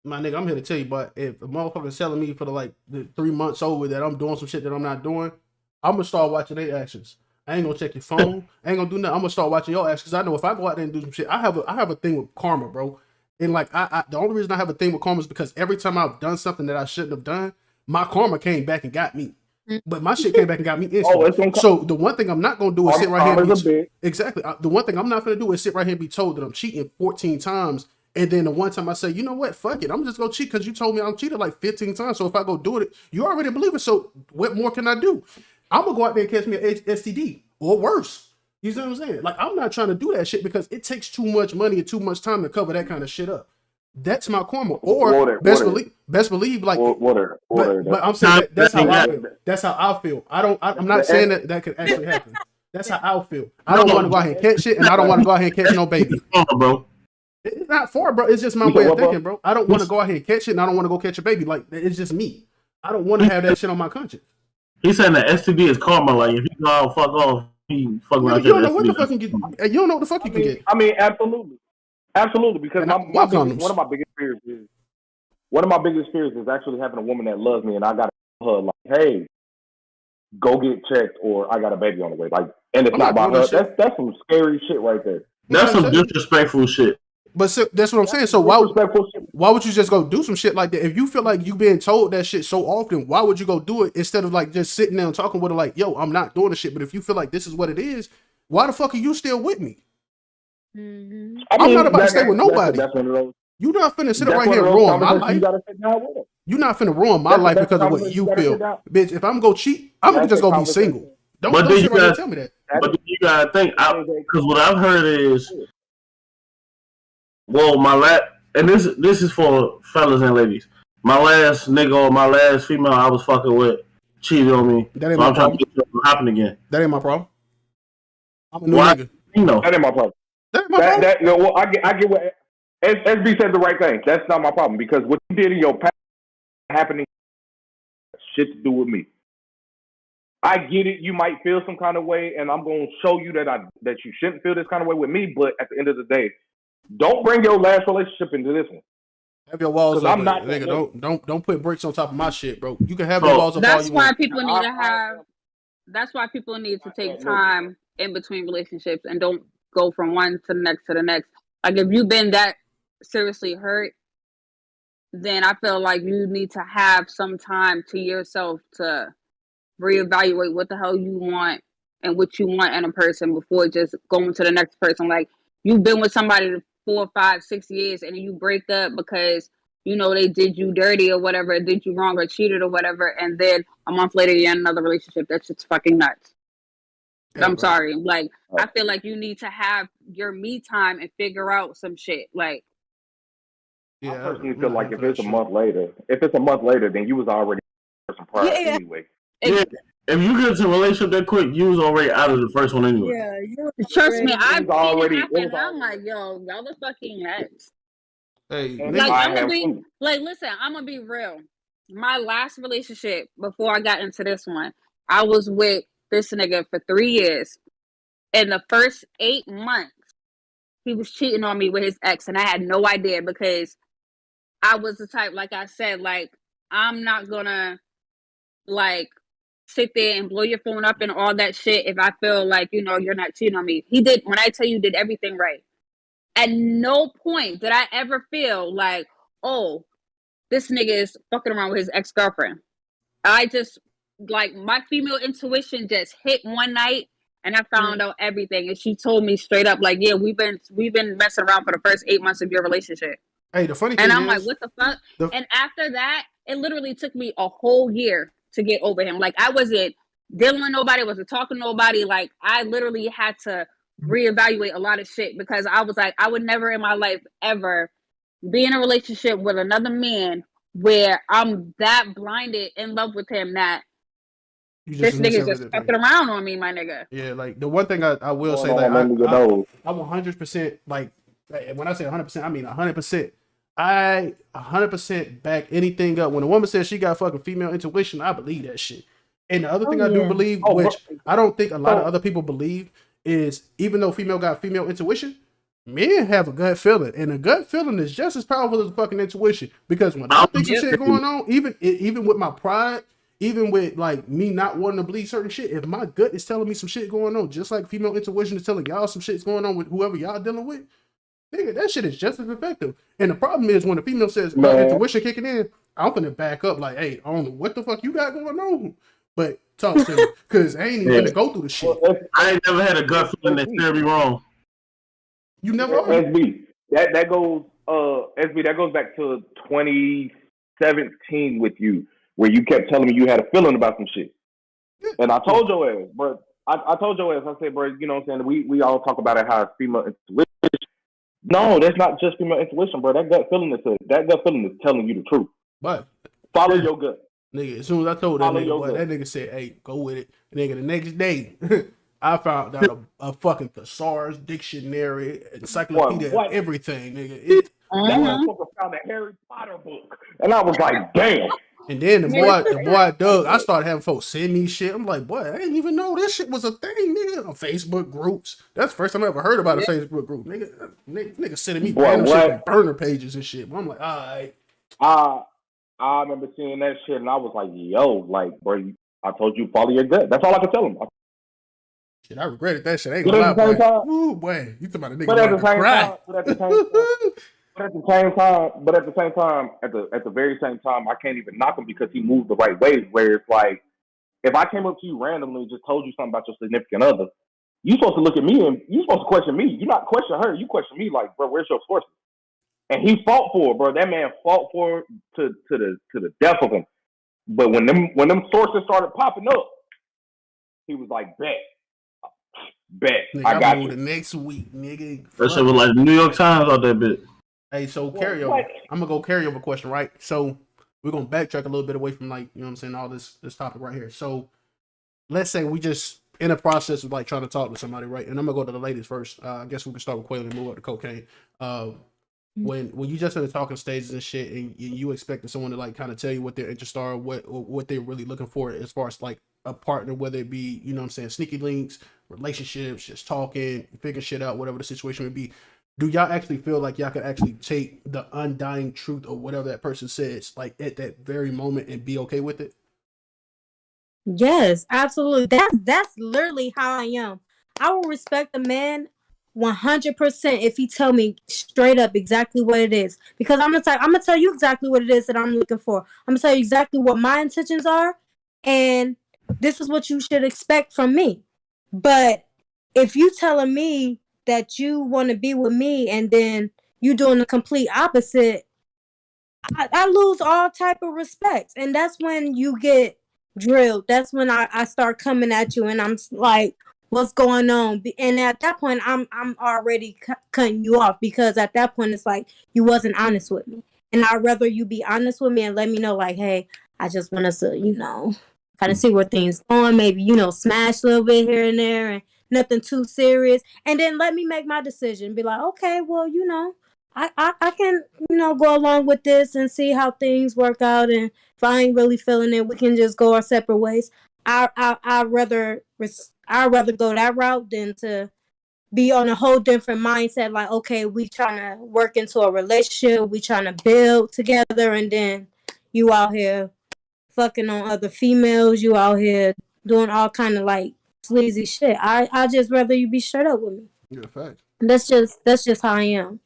My nigga, I'm here to tell you, but if a motherfucker's telling me for the 3 months over that I'm doing some shit that I'm not doing, I'm gonna start watching their actions. I ain't gonna check your phone. I ain't gonna do nothing. I'm gonna start watching your actions because I know if I go out there and do some shit, I have a thing with karma, bro. And like I the only reason I have a thing with karma is because every time I've done something that I shouldn't have done, my karma came back and got me. But my shit came back and got me instantly. So the one thing I'm not gonna do is sit right here and be exactly. The one thing I'm not gonna do is sit right here and be told that I'm cheating 14 times, and then the one time I say, you know what, fuck it, I'm just gonna cheat because you told me I'm cheated like 15 times. So if I go do it, you already believe it. So what more can I do? I'm gonna go out there and catch me an STD or worse. You see what I'm saying? Like I'm not trying to do that shit because it takes too much money and too much time to cover that kind of shit up. That's my karma. Or best believe like. But I'm saying that's how I feel. That's how I feel. I'm not saying that could actually happen. That's how I feel. I don't want to go out here and catch shit, and I don't want to go out here and catch no baby. Bro. It's not for, bro. It's just my way of thinking, bro. I don't want to go out here and catch it, and I don't want to go catch a baby. Like it's just me. I don't want to have that shit on my conscience. He's saying that STD is karma. Like if you go out fuck off, he fuck around. You don't know what the fuck you can get. You don't know what the fuck you can get. I mean, absolutely. Because one of my biggest fears is actually having a woman that loves me, and I got to tell her like, hey, go get checked, or I got a baby on the way. Like, and it's not about her. That's some scary shit right there. That's some disrespectful shit. But so, that's what I'm saying. So why would you just go do some shit like that? If you feel like you being told that shit so often, why would you go do it instead of like just sitting there and talking with her like, yo, I'm not doing the shit. But if you feel like this is what it is, why the fuck are you still with me? Mm-hmm. I'm not about to stay with nobody. You not finna sit That's right one here of and those ruin my conversations you life. gotta sit down with them. You not finna ruin my That's life the because of what conversation you gotta sit feel. down. Bitch, if I'm gonna cheat, I'm That's just the gonna be conversation. single. Don't But then sit you right here and got, tell me that. but then you gotta think. That is Because what I've heard is, well, my last, and this is for fellas and ladies. My last nigga or my last female I was fucking with cheated on me, That ain't so my I'm trying to problem. get it to happen again. That ain't my problem. I'm a new Why? nigga. You know, That ain't my problem. That ain't my problem. That well, I get what SB said the right thing. That's not my problem because what you did in your past happening shit to do with me. I get it. You might feel some kind of way, and I'm going to show you that you shouldn't feel this kind of way with me. But at the end of the day, don't bring your last relationship into this one. Have your walls 'Cause up, I'm but not that nigga, don't put bricks on top of my shit, bro. You can have your so walls up all That's you why want. people need to have. That's why people need to take time in between relationships and don't go from one to the next to the next. Like if you've been that seriously hurt, then I feel like you need to have some time to yourself to reevaluate what the hell you want and what you want in a person before just going to the next person. Like you've been with somebody 4, 5, 6 years and you break up because you know they did you dirty or whatever, did you wrong or cheated or whatever, and then a month later you're in another relationship. That's just fucking nuts. Yeah, I'm bro. sorry. Like I feel like you need to have your me time and figure out some shit. Like I Yeah, personally I'm feel not like here if for that it's a shit. month later, then you was already a person prior Yeah. anyway. yeah, if you get into a relationship that quick, you was already out of the first one anyway. Yeah, you trust me, already. I've was seen it already- it happen. was And I'm already- like, yo, y'all are fucking nuts. Hey, And Like nigga, I'm I gonna have be too. like, listen, I'm gonna be real. My last relationship before I got into this one, I was with this nigga for 3 years. In the first 8 months, he was cheating on me with his ex, and I had no idea because I was the type, like I said, like I'm not gonna like sit there and blow your phone up and all that shit if I feel like you're not cheating on me. He did when I tell you did everything right. At no point did I ever feel like, oh, this nigga is fucking around with his ex-girlfriend. I just like my female intuition just hit one night and I found out everything. And she told me straight up, like, yeah, we've been messing around for the first 8 months of your relationship. hey, the funny And thing I'm like, is, what the fuck? And after that, it literally took me a whole year to get over him. Like I wasn't dealing with nobody, wasn't talking to nobody. Like I literally had to reevaluate a lot of shit because I was like, I would never in my life ever be in a relationship with another man where I'm that blinded in love with him that you this miss nigga's just everything. fucking around on me, my nigga. Yeah, like the one thing I will say, Going like on under your nose. I'm 100% like when I say 100%, I mean 100%. I 100% back anything up. When a woman says she got fucking female intuition, I believe that shit. And the other thing I do believe, which I don't think a lot of other people believe, is even though female got female intuition, men have a gut feeling, and a gut feeling is just as powerful as fucking intuition. Because when I think some shit going on, even with my pride, even with like me not wanting to believe certain shit, if my gut is telling me some shit going on, just like female intuition is telling y'all some shit's going on with whoever y'all dealing with, nigga, that shit is just as effective. And the problem is when the female says intuition kicking in, I'm gonna back up like, hey, I don't know what the fuck you got going on, but talk to me because I ain't even gonna go through the shit. I ain't never had a gut feeling that steered me wrong. You never SB. That goes SB, that goes back to 2017 with you, where you kept telling me you had a feeling about some shit. And I told your ass, bro. I told your ass, I said, bro, you know what I'm saying? We all talk about it how it's female intuition. No, that's not just female intuition, bro. That gut feeling is telling you the truth. But follow your gut. Nigga, as soon as I told that nigga, boy, that nigga said, hey, go with it. Nigga, the next day, I found out a fucking thesaurus, dictionary, encyclopedia, everything, nigga. That motherfucker found a Harry Potter book. And I was like, damn. And then the more I dug, I started having folks send me shit. I'm like, boy, I didn't even know this shit was a thing, nigga. On Facebook groups. That's the first time I ever heard about a Facebook group. Nigga sending me random shit from burner pages and shit. I'm like, all right. I remember seeing that shit and I was like, yo, like, bro, I told you follow your gut. That's all I could tell him. Shit, I regretted that shit. I ain't gonna lie, boy. Ooh, boy. You talking about a nigga but at the same cry. time, at the very same time, I can't even knock him because he moved the right way. Where it's like, if I came up to you randomly and just told you something about your significant other, you supposed to look at me and you supposed to question me. You not question her. You question me like, bro, where's your sources? And he fought for it, bro. That man fought for it to the death of him. But when them sources started popping up, he was like, bet, Nigga, I got moved you. the next week, nigga. That shit was like the New York Times out that bit. Hey, so What? carryover. I'm gonna go carryover question, right? So we're gonna backtrack a little bit away from, like, you know what I'm saying, all this topic right here. So let's say we just in a process of like trying to talk to somebody, right? And I'm gonna go to the ladies first. I guess we can start with Quayla and move up to Kocaine. When you just in the talking stages and shit, and you expecting someone to like kind of tell you what their interests are, what they're really looking for as far as like a partner, whether it be, you know what I'm saying, sneaky links, relationships, just talking, figuring shit out, whatever the situation may be. Do y'all actually feel like y'all could actually take the undying truth or whatever that person says, like at that very moment, and be okay with it? Yes, absolutely. That's literally how I am. I will respect a man 100% if he tell me straight up exactly what it is. Because I'm gonna tell you exactly what it is that I'm looking for. I'm gonna tell you exactly what my intentions are, and this is what you should expect from me. But if you telling me that you want to be with me and then you doing the complete opposite, I lose all type of respect, and that's when you get drilled. That's when I start coming at you, and I'm like, "What's going on?" And at that point, I'm already cutting you off, because at that point, it's like you wasn't honest with me, and I'd rather you be honest with me and let me know, like, "Hey, I just want us to, kind of see where things going. Maybe smash a little bit here and there, and nothing too serious, and then let me make my decision. Be like, okay, well, I can, go along with this and see how things work out. And if I ain't really feeling it, we can just go our separate ways. I'd rather go that route than to be on a whole different mindset. Like, okay, we trying to work into a relationship, we trying to build together, and then you out here fucking on other females, you out here doing all kind of like sleazy shit. I just rather you be straight up with me. Yeah, fact. That's just how I am.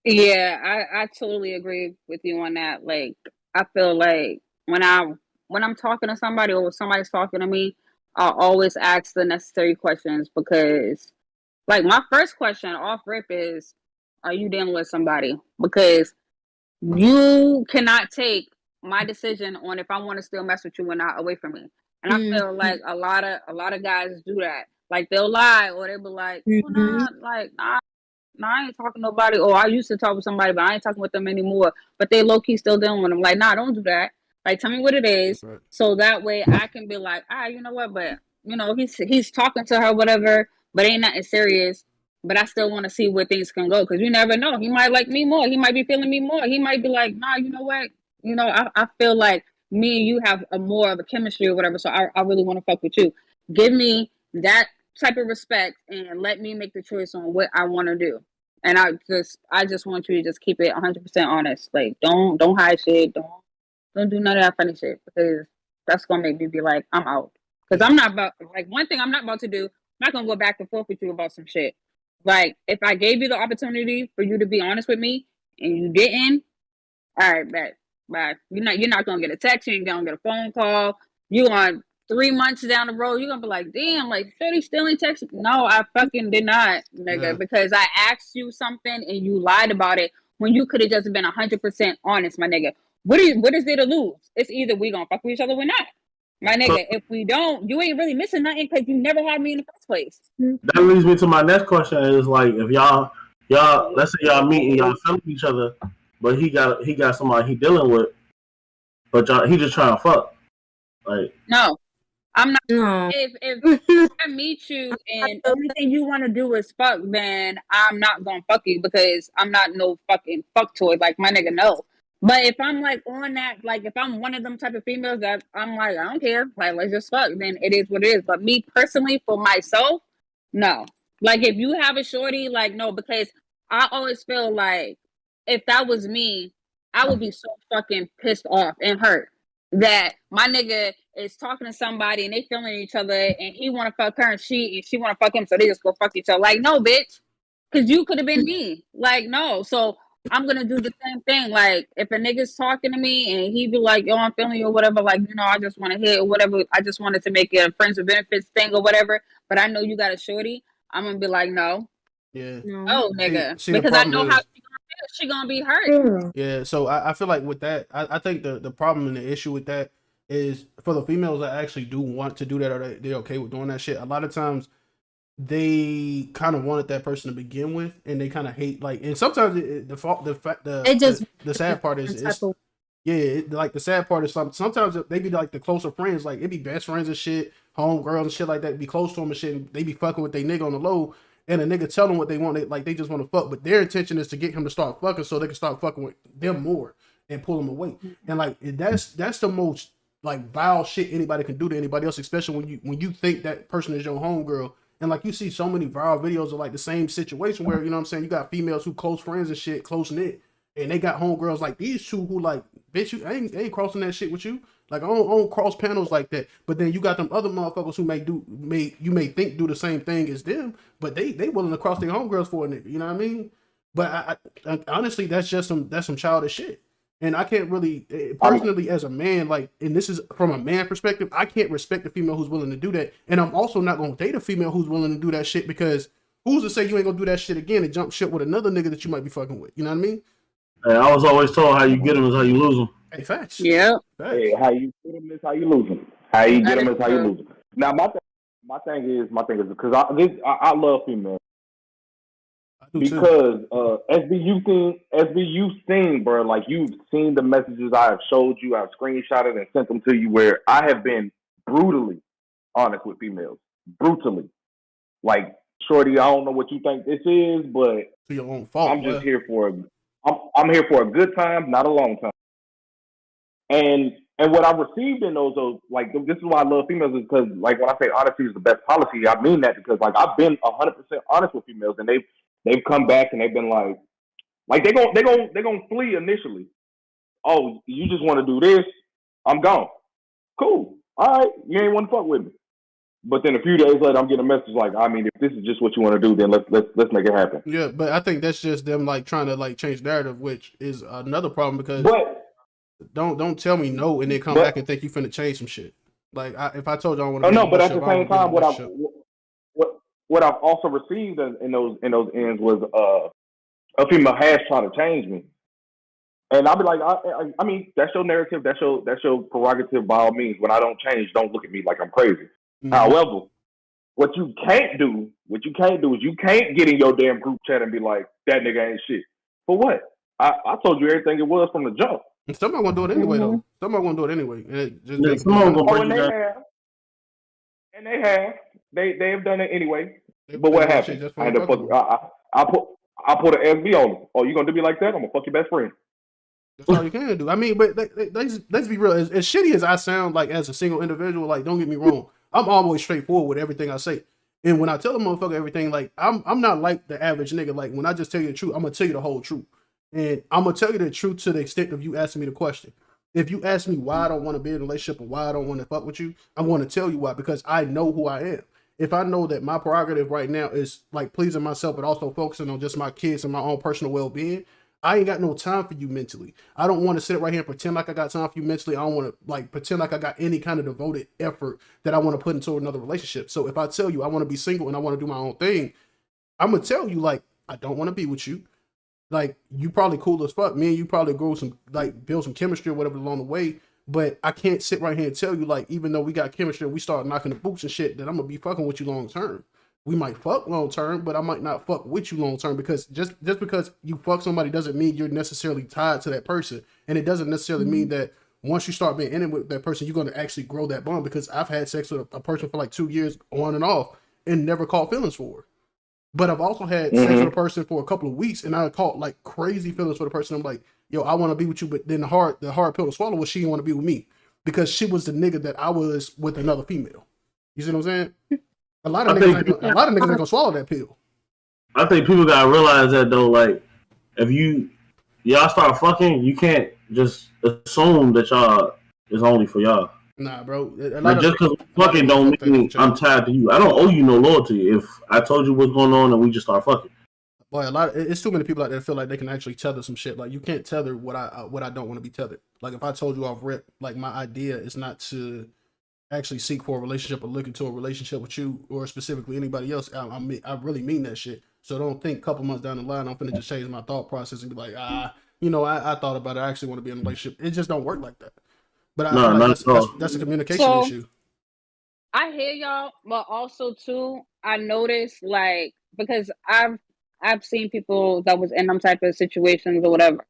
Yeah, I totally agree with you on that. Like, I feel like when I'm talking to somebody or somebody's talking to me, I always ask the necessary questions, because like my first question off rip is, are you dealing with somebody? Because you cannot take my decision on if I want to still mess with you or not away from me. And I feel like a lot of guys do that. Like, they'll lie, or they'll be like, oh, Mm-hmm. nah, like, nah, no, I ain't talking to nobody. Or I used to talk with somebody, but I ain't talking with them anymore. But they low key still dealing with them. Like, nah, don't do that. Like, tell me what it is, Right. so that way I can be like, you know what? But he's talking to her, whatever. But ain't nothing serious. But I still want to see where things can go, because you never know. He might like me more. He might be feeling me more. He might be like, nah, you know what? I feel like me and you have a more of a chemistry or whatever. So I really want to fuck with you. Give me that type of respect and let me make the choice on what I want to do. And I just want you to just keep it 100% honest. Like, don't hide shit. Don't do none of that funny shit, because that's gonna make me be like, I'm out. Because Yeah. I'm not about, like, one thing I'm not about to do. I'm not gonna go back and forth with you about some shit. Like, if I gave you the opportunity for you to be honest with me and you didn't, all right, bet. Bye. You're not gonna get a text, you ain't gonna get a phone call. You on 3 months down the road, you're gonna be like, damn, like, Shorty still ain't texting. No, I fucking did not, Yeah. nigga, because I asked you something and you lied about it when you could have just been 100% honest, my nigga. What is there to lose? It's either we gonna fuck with each other or we're not. My So nigga, if we don't, you ain't really missing nothing, because you never had me in the first place. that leads me to my next question: is like, if y'all let's say y'all meet and y'all feeling each other, but he got somebody he dealing with, but he just trying to fuck. Like, No, I'm not. No. If I meet you and only thing you want to do is fuck, then I'm not gonna fuck you, because I'm not no fucking fuck toy. Like, my nigga, no. But if I'm like on that, like, if I'm one of them type of females that I'm like, I don't care, like, let's just fuck, then it is what it is. But me personally, for myself, no. Like, if you have a shorty, like, no, because I always feel like if that was me, I would be so fucking pissed off and hurt that my nigga is talking to somebody and they feeling each other, and he want to fuck her and she want to fuck him, so they just go fuck each other. Like, no, bitch, because you could have been me. Like, no. So I'm gonna do the same thing. Like, if a nigga's talking to me and he be like, yo, I'm feeling you or whatever, like, I just want to hit or whatever, I just wanted to make it a friends with benefits thing or whatever, but I know you got a shorty, I'm gonna be like, no, Yeah. No. Oh, nigga, See, the because I problem know how is, she gonna be hurt. yeah. So I feel like with that, I think the problem and the issue with that is for the females that actually do want to do that, or they're okay with doing that shit. A lot of times they kind of wanted that person to begin with, and they kind of hate like, and sometimes the fault, the fact, They just the sad part is different type of yeah, like the sad part is sometimes they be like the closer friends, like it be best friends and shit, home girls and shit like that, be close to them and shit, and they be fucking with their nigga on the low, and a nigga tell them what they want, they just want to fuck, but their intention is to get him to start fucking so they can start fucking with them more and pull them away, and like that's the most like vile shit anybody can do to anybody else, especially when you think that person is your homegirl. And like you see so many viral videos of like the same situation where, you know what I'm saying, you got females who close friends and shit, close knit, and they got homegirls like these two who like, bitch, I ain't crossing that shit with you. Like I don't cross panels like that. But then you got them other motherfuckers who you may think do the same thing as them, but they willing to cross their homegirls for a nigga. You know what I mean? But I honestly, that's some childish shit. And I can't really personally as a man, like, and this is from a man perspective, I can't respect a female who's willing to do that. And I'm also not gonna date a female who's willing to do that shit, because who's to say you ain't gonna do that shit again and jump shit with another nigga that you might be fucking with? You know what I mean? Hey, I was always told how you get them is how you lose them. Hey, facts. Yeah. Facts. Hey, how you get them is how you lose them. How you get them is how you lose them. Now my thing is because I love females. Because you've seen, bro, like you've seen the messages I have showed you, I've screenshotted and sent them to you, where I have been brutally honest with females. Brutally. Like, shorty, I don't know what you think this is, but to your own fault. I'm just here for I'm here for a good time, not a long time. And what I've received in those like, this is why I love females, is because, like, when I say honesty is the best policy, I mean that, because, like, I've been 100% honest with females, and they've come back and they've been like they're gonna flee initially. Oh, you just want to do this? I'm gone. Cool. All right, you ain't want to fuck with me. But then a few days later, I'm getting a message like, I mean, if this is just what you want to do, then let's make it happen. Yeah, but I think that's just them like trying to like change narrative, which is another problem, because don't tell me no and then come back and think you finna change some shit. Like if I told you I want to. Oh no, but at the same time, what I've also received in those ends was a female has tried to change me, and I'll be like, I mean, that's your narrative, that's your prerogative by all means. When I don't change, don't look at me like I'm crazy. Mm-hmm. However, what you can't do is you can't get in your damn group chat and be like, that nigga ain't shit. For what? I told you everything it was from the jump. And somebody gonna do it anyway, though. Somebody gonna do it ananyway. And they have. They have done it anyway. But what happened? I had to I put an SB on them. Oh, you gonna do me like that? I'm gonna fuck your best friend. That's all you can do. I mean, but let's be real. As shitty as I sound, like as a single individual, like don't get me wrong, I'm always straightforward with everything I say. And when I tell a motherfucker everything, like I'm not like the average nigga. Like when I just tell you the truth, I'm gonna tell you the whole truth. And I'm gonna tell you the truth to the extent of you asking me the question. If you ask me why I don't want to be in a relationship or why I don't want to fuck with you, I'm going to tell you why, because I know who I am. If I know that my prerogative right now is like pleasing myself, but also focusing on just my kids and my own personal well-being, I ain't got no time for you mentally. I don't want to sit right here and pretend like I got time for you mentally. I don't want to like pretend like I got any kind of devoted effort that I want to put into another relationship. So if I tell you I want to be single and I want to do my own thing, I'm going to tell you like, I don't want to be with you. Like, you probably cool as fuck. Me and you probably build some chemistry or whatever along the way. But I can't sit right here and tell you, like, even though we got chemistry and we start knocking the boots and shit, that I'm going to be fucking with you long term. We might fuck long term, but I might not fuck with you long term, because just because you fuck somebody doesn't mean you're necessarily tied to that person. And it doesn't necessarily mean that once you start being in it with that person, you're going to actually grow that bond, because I've had sex with a person for like 2 years on and off and never caught feelings for her. But I've also had sex with a person for a couple of weeks, and I caught like crazy feelings for the person. I'm like, yo, I want to be with you, but then the hard pill to swallow was she didn't want to be with me, because she was the nigga that I was with another female. You see what I'm saying? A lot of niggas ain't gonna swallow that pill. I think people gotta realize that though. Like, if y'all start fucking, you can't just assume that y'all is only for y'all. Nah, bro. Like, just because fucking don't mean I'm tied to you. I don't owe you no loyalty. If I told you what's going on and we just start fucking. Boy, it's too many people out there that feel like they can actually tether some shit. Like, you can't tether what I don't want to be tethered. Like, if I told you off rip, like, my idea is not to actually seek for a relationship or look into a relationship with you or specifically anybody else. I really mean that shit. So don't think a couple months down the line I'm finna just change my thought process and be like, I thought about it. I actually want to be in a relationship. It just don't work like that. But I feel like that's a communication issue. I hear y'all, but also too, I noticed like because I've seen people that was in them type of situations or whatever,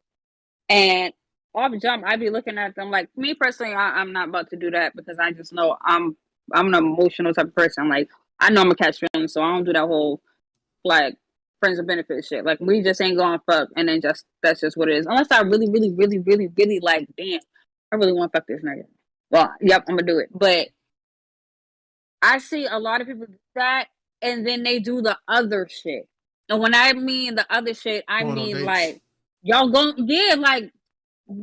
and off jump I be looking at them like me personally, I'm not about to do that because I just know I'm an emotional type of person. Like I know I'm a catch feelings, so I don't do that whole like friends of benefit shit. Like we just ain't going fuck, and then just that's just what it is. Unless I really, really, really, really, really like, damn, I really want to fuck this nigga. Well, yep, I'm gonna do it, but. I see a lot of people do that, and then they do the other shit. And when I mean the other shit, I mean like y'all go, yeah, like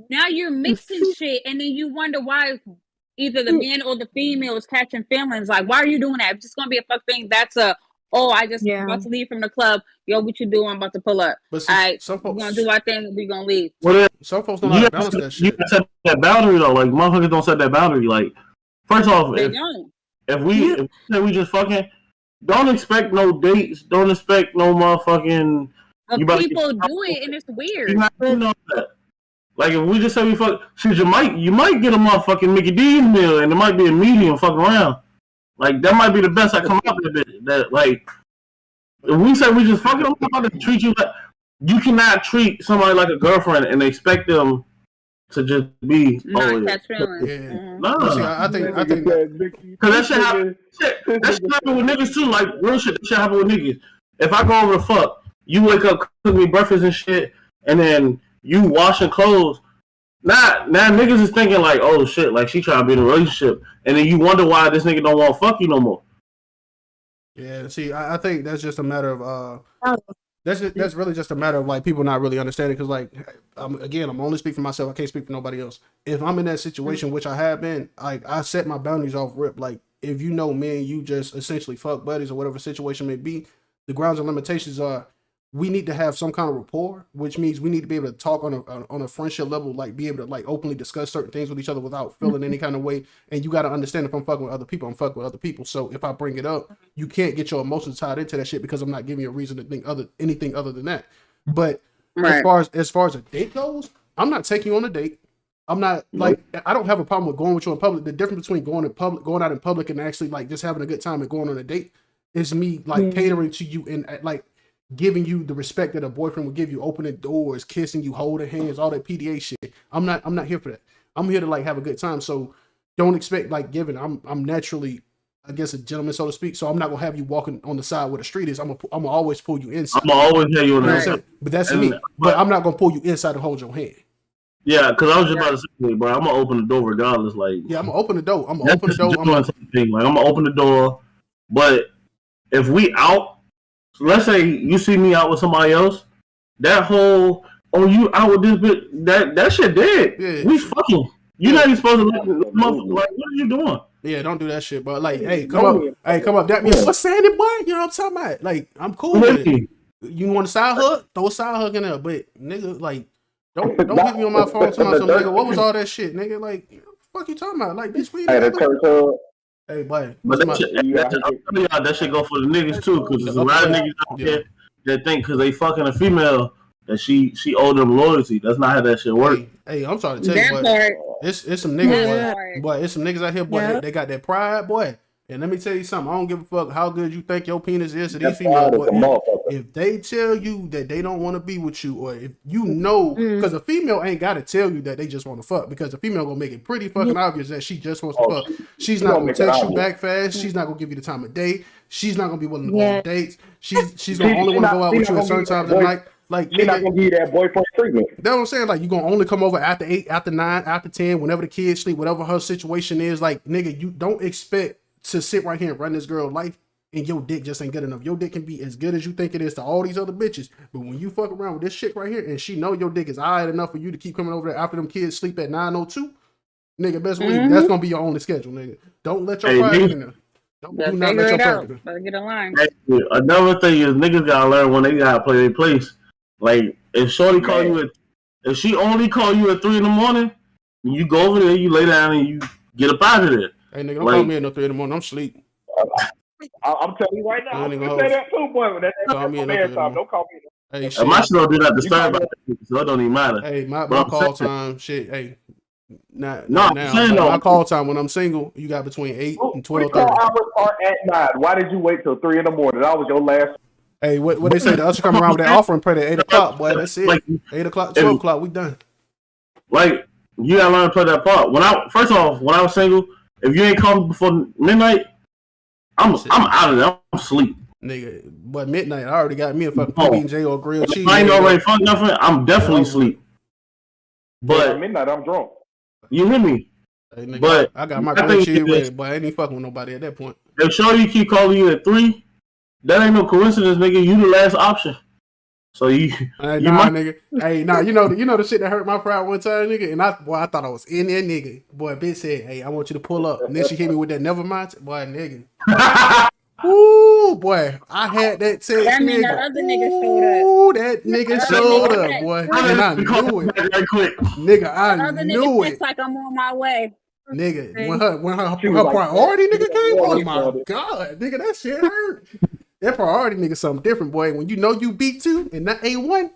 now you're mixing shit, and then you wonder why either the man or the female is catching feelings. Like, why are you doing that? If it's just gonna be a fuck thing, that's I just about to leave from the club. Yo, what you do? I'm about to pull up. But see, some folks, we're gonna do our thing. We gonna leave. Well, some folks don't know how to balance that shit. You set that boundary though. Like motherfuckers don't set that boundary. Like first off, if we say we just fucking, don't expect no dates. Don't expect no motherfucking. But people do it, and it's weird. You know that. Like if we just say we fuck, shit, you might get a motherfucking Mickey D's meal, and it might be a medium fucking around. Like that might be the best I come up with. That like, if we say we just fucking, I'm not about to treat you like you cannot treat somebody like a girlfriend and expect them to just be catch feelings. Yeah. No, see, I think because that shit happen with niggas too. Like real shit, that shit happen with niggas. If I go over to fuck, you wake up, cook me breakfast and shit, and then you washing clothes. Now niggas is thinking like, oh shit, like she trying to be in a relationship, and then you wonder why this nigga don't want to fuck you no more. Yeah, see, I think that's just a matter of that's really just a matter of like people not really understanding because like I'm only speaking for myself. I can't speak for nobody else. If I'm in that situation, which I have been, like I set my boundaries off rip. Like if you know me and you just essentially fuck buddies or whatever the situation may be, the grounds and limitations are we need to have some kind of rapport, which means we need to be able to talk on a friendship level, like be able to like openly discuss certain things with each other without feeling any kind of way. And you got to understand if I'm fucking with other people, I'm fucking with other people. So if I bring it up, you can't get your emotions tied into that shit because I'm not giving you a reason to think anything other than that. But as far as a date goes, I'm not taking you on a date. I'm not like I don't have a problem with going with you in public. The difference between going out in public and actually like just having a good time and going on a date is me like catering to you and like giving you the respect that a boyfriend would give you, opening doors, kissing you, holding hands, all that PDA shit. I'm not here for that. I'm here to like have a good time. So don't expect like giving. I'm naturally, I guess, a gentleman, so to speak. So I'm not gonna have you walking on the side where the street is. I'm gonna always pull you inside. I'm gonna always have you on the side. But that's me. But I'm not gonna pull you inside and hold your hand. Yeah, because I was just about to say, bro, I'm gonna open the door regardless. Like, yeah, I'm gonna open the door. I'm gonna open the door. But if we out. So let's say you see me out with somebody else. That whole you out with this bitch, that shit dead. Yeah. We fucking. You're not even supposed to like what are you doing? Yeah, don't do that shit, bro. Like, hey, come up, that me. What's Sandy, boy? You know what I'm talking about? Like, I'm cool with it. You want a side hug? Throw a side hug in there, but nigga, like, don't get me on my phone to myself, nigga. What was all that shit, nigga? Like, what the fuck you talking about? Like, bitch, we. Hey, boy. But I'm telling y'all, that shit go for the niggas too, because there's a lot of niggas out there that think because they fucking a female that she owe them loyalty. That's not how that shit work. Hey, I'm sorry to tell you, boy. It's some niggas, boy. It's some niggas out here, boy. They got that pride, boy. And let me tell you something. I don't give a fuck how good you think your penis is to these females, boy. If they tell you that they don't want to be with you, or if you know, because a female ain't got to tell you that they just want to fuck, because the female gonna make it pretty fucking obvious that she just wants to fuck. She's not gonna text you back fast. She's not gonna give you the time of day. She's not gonna be willing to go on dates. She's gonna only want to go out with you at certain times of the night. Like, you're not gonna give you that boyfriend treatment. That's what I'm saying. Like, you gonna only come over after 8, after 9, after 10, whenever the kids sleep, whatever her situation is. Like, nigga, you don't expect to sit right here and run this girl life, and your dick just ain't good enough. Your dick can be as good as you think it is to all these other bitches, but when you fuck around with this shit right here, and she know your dick is alright enough for you to keep coming over there after them kids sleep at 9:02, nigga, best believe that's gonna be your only schedule, nigga. Don't let your pride get in there. Do not let your pride get better get in line. Another thing is niggas gotta learn when they gotta play their place. Like if shorty call you if she only call you at 3 a.m, you go over there, you lay down, and you get up out of there. Hey nigga, don't call me at 3 a.m. I'm asleep. I'm telling you right now. I I'm ain't gonna gonna say that too, boy. That's call me my in man up time. here. Don't call me. Hey, And my shit. shit don't do that You disturb probably about that, so it don't even matter. Hey, my But I'm call saying, time, shit. Hey, not no, I'm now, saying but my though, call time when I'm single, you got between 8 and free call 12:30. hours are at 9. Why did you wait till 3 in the morning? That was your last. Hey, what they say? The usher come around with that offering plate at 8 o'clock, boy. That's like, it. 8 o'clock, if, 12 o'clock, we done. like you gotta learn to play that part. First off, when I was single, if you ain't called me before midnight, I'm out of there. I'm asleep. Nigga, but midnight, I already got me a fucking Oh. PB&J or grilled If cheese. I ain't ready to already go. fucked nothing, I'm definitely asleep. By But midnight, I'm drunk. you hear me? Hey, nigga, But I got my I grilled think cheese ready, but I ain't even fucking with nobody at that point. if Shorty keep calling you at 3, that ain't no coincidence, nigga. You the last option. So you Nah, nigga. Hey, nah, you know the shit that hurt my pride one time, nigga. And I thought I was in there, nigga. Boy, bitch said, "Hey, I want you to pull up." And then she hit me with that never mind, boy, nigga. Ooh, boy, I had that sex, That mean that nigga. other nigga showed up. Ooh, that nigga Other showed nigga up, said, boy, and I knew it, right quick. nigga. I other nigga knew text it, like I'm on my way. nigga. Okay. When her She was like, priority, nigga, came. Oh my responded. god, nigga, that shit hurt. That priority, nigga, something different, boy. When you know you beat 2 and not A1.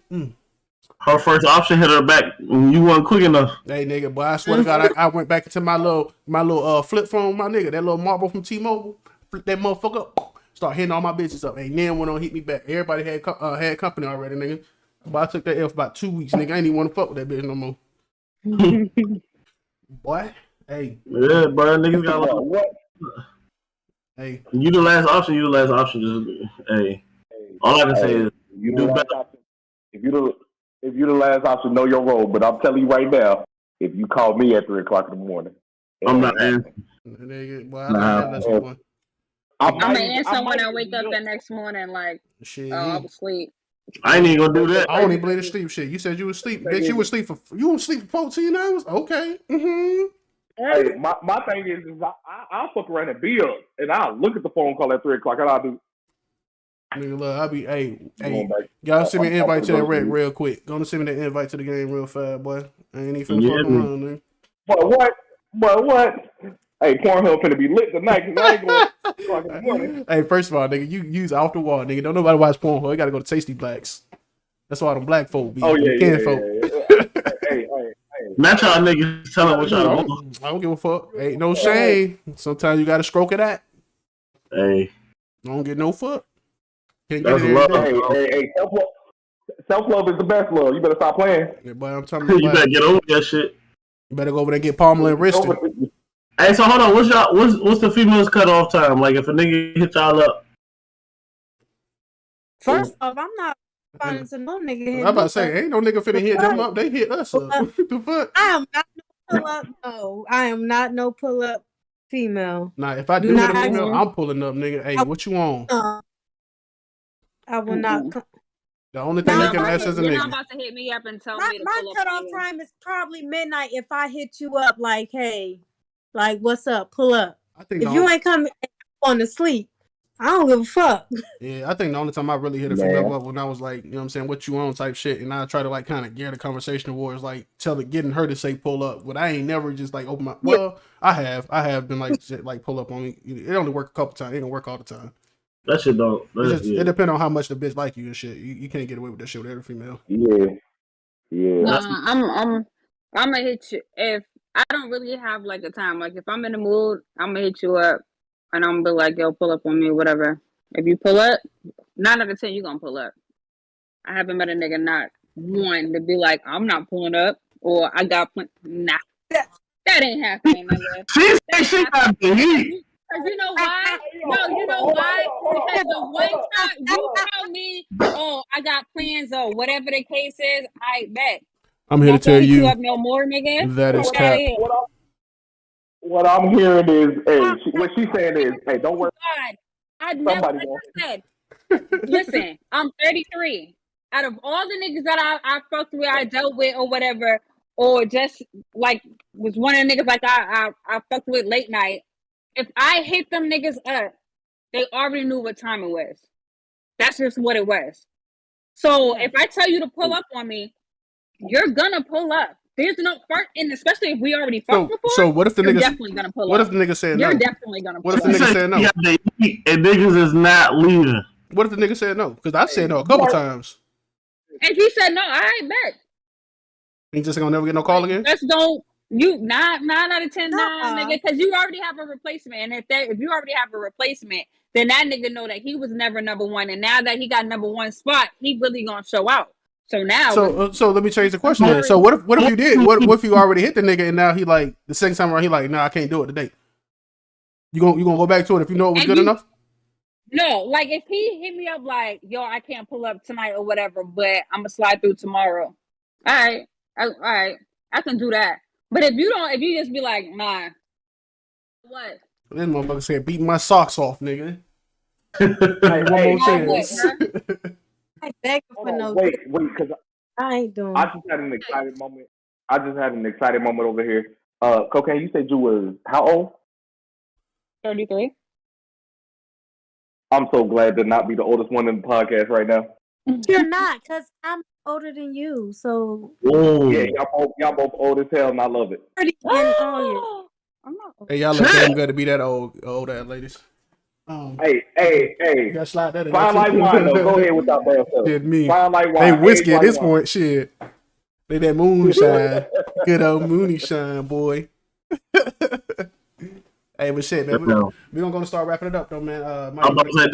Her first option hit her back when you weren't quick enough. Hey nigga, boy, I swear to God, I went back into my little flip phone, my nigga, that little marble from T-Mobile, flip that motherfucker up, start hitting all my bitches up. And then went on hit me back. Everybody had company already, nigga. But I took that L for about 2 weeks, nigga. I ain't even want to fuck with that bitch no more. Boy, hey, Yeah, bro, niggas got like, What? hey, you the last option. You the last option. Just hey, all I can say is You do the better. last option. If you the last option, know your role. But I'm telling you right now, if you call me at 3 o'clock in the morning, I'm not answering. nigga, boy, I learned that lesson, boy. I'm gonna answer when I wake up the next morning, like, Shit, oh, I was asleep. I ain't even gonna do that. I don't even believe the sleep shit. You said you was asleep, bitch. You was asleep for 14 hours. Okay. Mm-hmm. Hey, my thing is I'll fuck around and be up, and I'll look at the phone call at 3 o'clock, and I'll do. Nigga, look, I'll be, hey, Going back. y'all send me an invite to that Groceries. rec real quick. Gonna send me the invite to the game real fast, boy. I ain't even finna Yeah, fuck around, nigga. But what? But what? Hey, Pornhub finna be lit tonight because I ain't going 3 o'clock in the morning. Hey, first of all, nigga, you's off the wall, nigga. Don't nobody watch Pornhub. You gotta go to Tasty Blacks. That's why them black folk be. Oh yeah. Folk. Hey. not y'all niggas telling what y'all want. I don't give a fuck. Ain't no shame. Sometimes you gotta stroke it out. Hey, Don't get no fuck. Can't get that's it every love. day. Hey, self-love is the best love. You better stop playing. Yeah, boy, I'm telling you, You boy, better get over that shit. you better go over there and get Palmer and wristed. Hey, so hold on. What's the females cut off time? Like if a nigga hit y'all up, First off, I'm not responding to no nigga. I'm about to say, ain't no nigga finna hit them up. They hit us up. What the fuck? I am not no pull up. No, I am not no pull up female. Nah, if I do hit a female, I'm pulling up, nigga. Hey, what you on? I will not. The only thing you can ask is a You're not nigga. about to hit me up and tell My me to pull up cutoff on you. time is probably midnight. If I hit you up, like, hey, like, what's up? Pull up. I think If you ain't coming, on to sleep. I don't give a fuck. Yeah, I think the only time I really hit a female up when I was like, you know what I'm saying, what you on type shit, and I try to like kind of gear the conversation towards like getting her to say pull up, but I ain't never just like open my. Well, I have been like shit, like pull up on me. It only work a couple times. It don't work all the time. that shit don't. It depends on how much the bitch like you and shit. You can't get away with that shit with every female. Yeah. No, I'm gonna hit you if I don't really have like a time. Like if I'm in the mood, I'm gonna hit you up, and I'm gonna be like, "Yo, pull up on me, whatever." If you pull up, 9 out of 10, you gonna pull up. I haven't met a nigga not one to be like, "I'm not pulling up," or "I got nah." That ain't happening, nigga. She got the heat. Cause you know why? No, you know why? Because the one time you tell me, "Oh, I got plans," or whatever the case is, I bet. I'm here to tell you up no more, nigga. that is cap. What I'm hearing is, hey, what she's saying is, hey, don't worry. God, I never said. Listen, I'm 33. Out of all the niggas that I fucked with, I dealt with, or whatever, or just like was one of the niggas like I fucked with late night. If I hit them niggas up, they already knew what time it was. That's just what it was. So if I tell you to pull up on me, you're gonna pull up. there's no fart, and especially if we already fucked before. So what if the you're nigga definitely gonna pull What up. if the nigga said no? You're definitely gonna pull What if up. the nigga said no? Yeah, they eat, and niggas is not leaving. What if the nigga said no? Because I've said no a couple times. If he said no, I bet. He just gonna never get no call again? Just don't. You 9 out of 10, Nah. nigga, because you already have a replacement, and if you already have a replacement, then that nigga know that he was never number one, and now that he got number one spot, he really gonna show out. So now, so let me change the question then. So what if you did? What if you already hit the nigga and now he like the second time around he like, nah, I can't do it today. You gonna go back to it if you know it was good enough? No, like if he hit me up like, yo, I can't pull up tonight or whatever, but I'm gonna slide through tomorrow. All right, I can do that. But if you just be like, nah, what? This motherfucker said, beating my socks off, nigga. Hey, One more chance. I beg for no. wait, because I ain't doing. I just had an excited moment. Over here. Cocaine, you said you was how old? 33. I'm so glad to not be the oldest one in the podcast right now. You're not, because I'm older than you. So Yeah, y'all both old as hell, and I love it. 30 and oh, I'm not. Hey, y'all look damn good to be that old ass ladies. Hey. You gotta slide that in. Fine like wine, though. Go ahead with that damn stuff. Shit, me. Fine like wine. They whiskey at this wine. point. Shit. They that moonshine. Good old moonshine, boy. Hey, but shit, man. We're gonna start wrapping it up, though, man. I'm about to say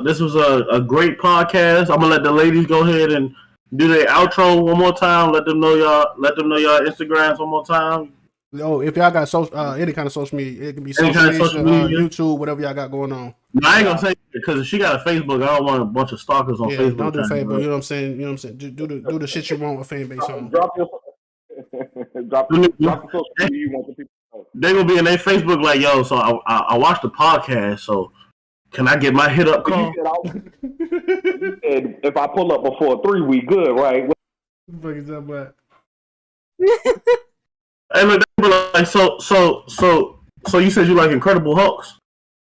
this was a great podcast. I'm gonna let the ladies go ahead and do their outro one more time. Let them know y'all Instagrams one more time. Oh, if y'all got any kind of social media, it can be social media, YouTube, whatever y'all got going on. No, I ain't gonna say because if she got a Facebook, I don't want a bunch of stalkers on Facebook. Don't do Facebook. You know what I'm saying? You know what I'm saying? Do the shit you want with fan base on. Drop the social media you want the people to know. They gonna be in their Facebook like, yo. So I watched the podcast. So can I get my hit up call? You said if I pull up before 3, we good, right? What the fuck is that about? Hey, look, like so you said you like Incredible Hulks?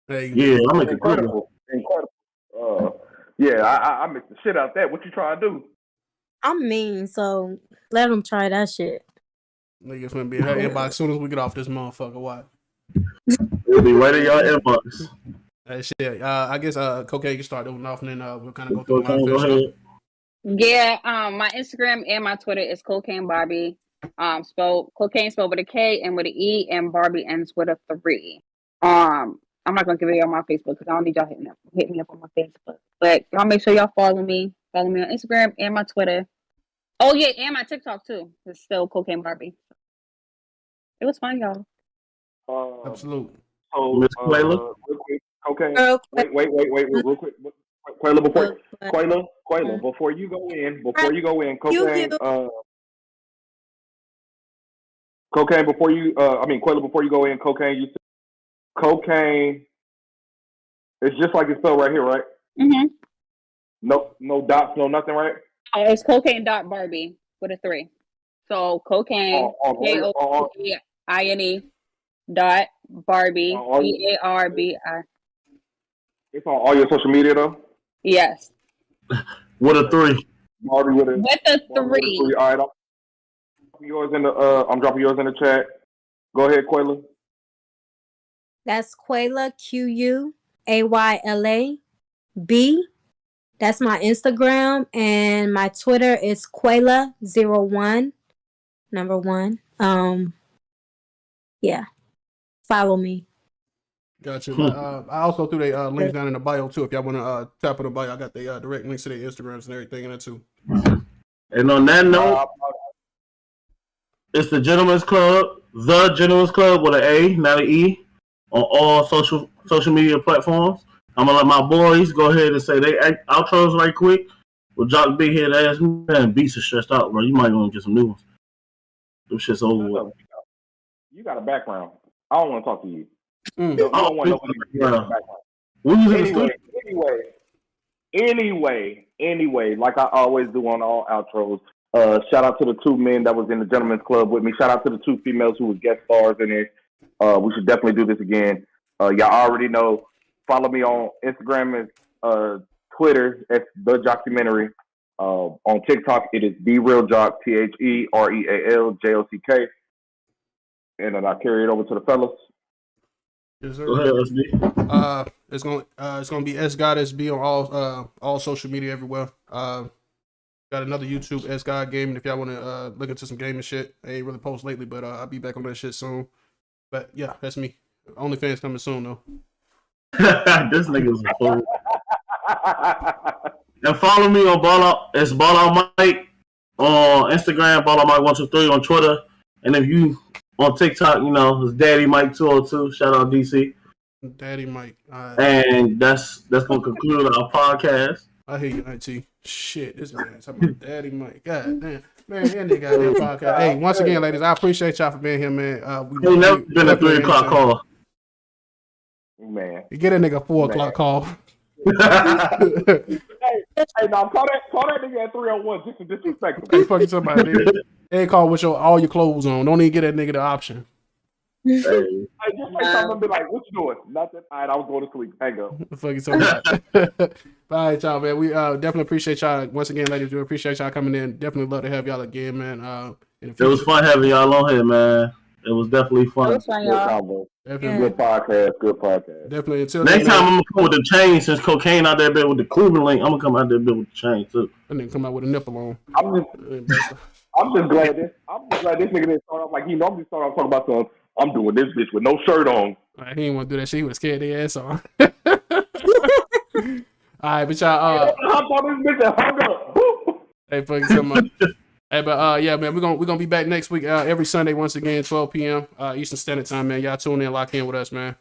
Hey, yeah, I'm like Incredible. Yeah, I mixed the shit out that. What you trying to do? I'm mean, so let them try that shit. Niggas gonna be in her inbox as soon as we get off this motherfucker. What? It'll be right in your inbox. Hey, shit. I guess Cocaine can start doing off, and then we'll kind of go through Go ahead. Yeah, my Instagram and my Twitter is Kocaine Barbi. Spelled Kocaine spelled with a K and with an E, and Barbie ends with a 3. I'm not gonna give it on my Facebook because I don't need y'all hit me up on my Facebook. But y'all make sure y'all follow me. Follow me on Instagram and my Twitter. Oh yeah, and my TikTok too. It's still Kocaine Barbi. It was fun, y'all. Absolute. So, real quick, okay. Wait, real quick. Quayla, before you go in, Cocaine. Cocaine, Quayla, before you go in, Cocaine, you said Cocaine. It's just like it's spelled right here, right? Mm-hmm. No dots, no nothing, right? It's Kocaine.Barbie with a 3. So Kocaine, Kocaine dot Barbie, Barbi. It's on all your social media, though? Yes. With a 3. Barbie with a 3. All right, I'm dropping yours in the chat. Go ahead, Quayla. That's Quayla, Quayla B. That's my Instagram, and my Twitter is Quayla01, number 1. Yeah, follow me. Gotcha. I also threw the links down in the bio too. If y'all want to tap on the bio, I got the direct links to their Instagrams and everything in there too. And on that note, it's the Gentleman's Club, the Gentleman's Club with an A, not an E, on all social media platforms. I'm gonna let my boys go ahead and say they outros right quick. With Jock Big Head ass, man, beats are stressed out, bro. You might want to get some new ones. Them shit's over with. You got a background. I don't want to talk to you. I don't want nobody to get a background. Anyway, like I always do on all outros, shout out to the 2 men that was in the Gentleman's Club with me. Shout out to the 2 females who was guest stars in it. We should definitely do this again. Y'all already know. Follow me on Instagram and Twitter. It's The Jockumentary. On TikTok, it is BRealJock, TheRealJock. And then I carry it over to the fellas. Yes, sir. Go ahead, SB. It's gonna be S God SB on all social media everywhere. Got another YouTube S God Gaming if y'all want to look into some gaming shit. I ain't really post lately, but I'll be back on that shit soon. But yeah, that's me. OnlyFans coming soon though. This nigga's a fool. And follow me on Ball Out. It's Ball Out Mike on Instagram. Ball Out Mike 123 on Twitter. And if you on TikTok, you know it's Daddy Mike 202. Shout out DC. Daddy Mike. And that's gonna conclude our podcast. I hear you, IT. Shit, this man talking about Daddy Mike. God damn. Man, that nigga goddamn podcast. Hey, once again, ladies, I appreciate y'all for being here, man. We never been a 3 o'clock call. Man. You get a nigga 4 o'clock call. Hey, now call that nigga at 301 just to disrespect him. Hey, fucking somebody, nigga. Hey, call with all your clothes on. Don't even get that nigga the option. Hey, just like something and be like, what you doing? Nothing. All right, I was going to sleep. Hang up. Fucking somebody. All right, y'all, man. We definitely appreciate y'all. Once again, ladies, we appreciate y'all coming in. Definitely love to have y'all again, man. It was fun having y'all on here, man. It was definitely fun. It was fun, y'all. Definitely. Good podcast. Definitely. Until next time, I'm gonna come with the chain. Since Kocaine out there bit with the Cleveland link, I'm gonna come out there bit with the chain too. And then come out with a nipple on. I'm just glad this nigga didn't start off like he normally start off talking about some. I'm doing this bitch with no shirt on. He didn't want to do that shit. He would have scared their ass on. All right, but y'all. Hop on this bitch and hung up. Hey, fucking somebody. Hey, but yeah, man, we're gonna be back next week every Sunday once again, 12 p.m. Eastern Standard Time, man. Y'all tune in, lock in with us, man.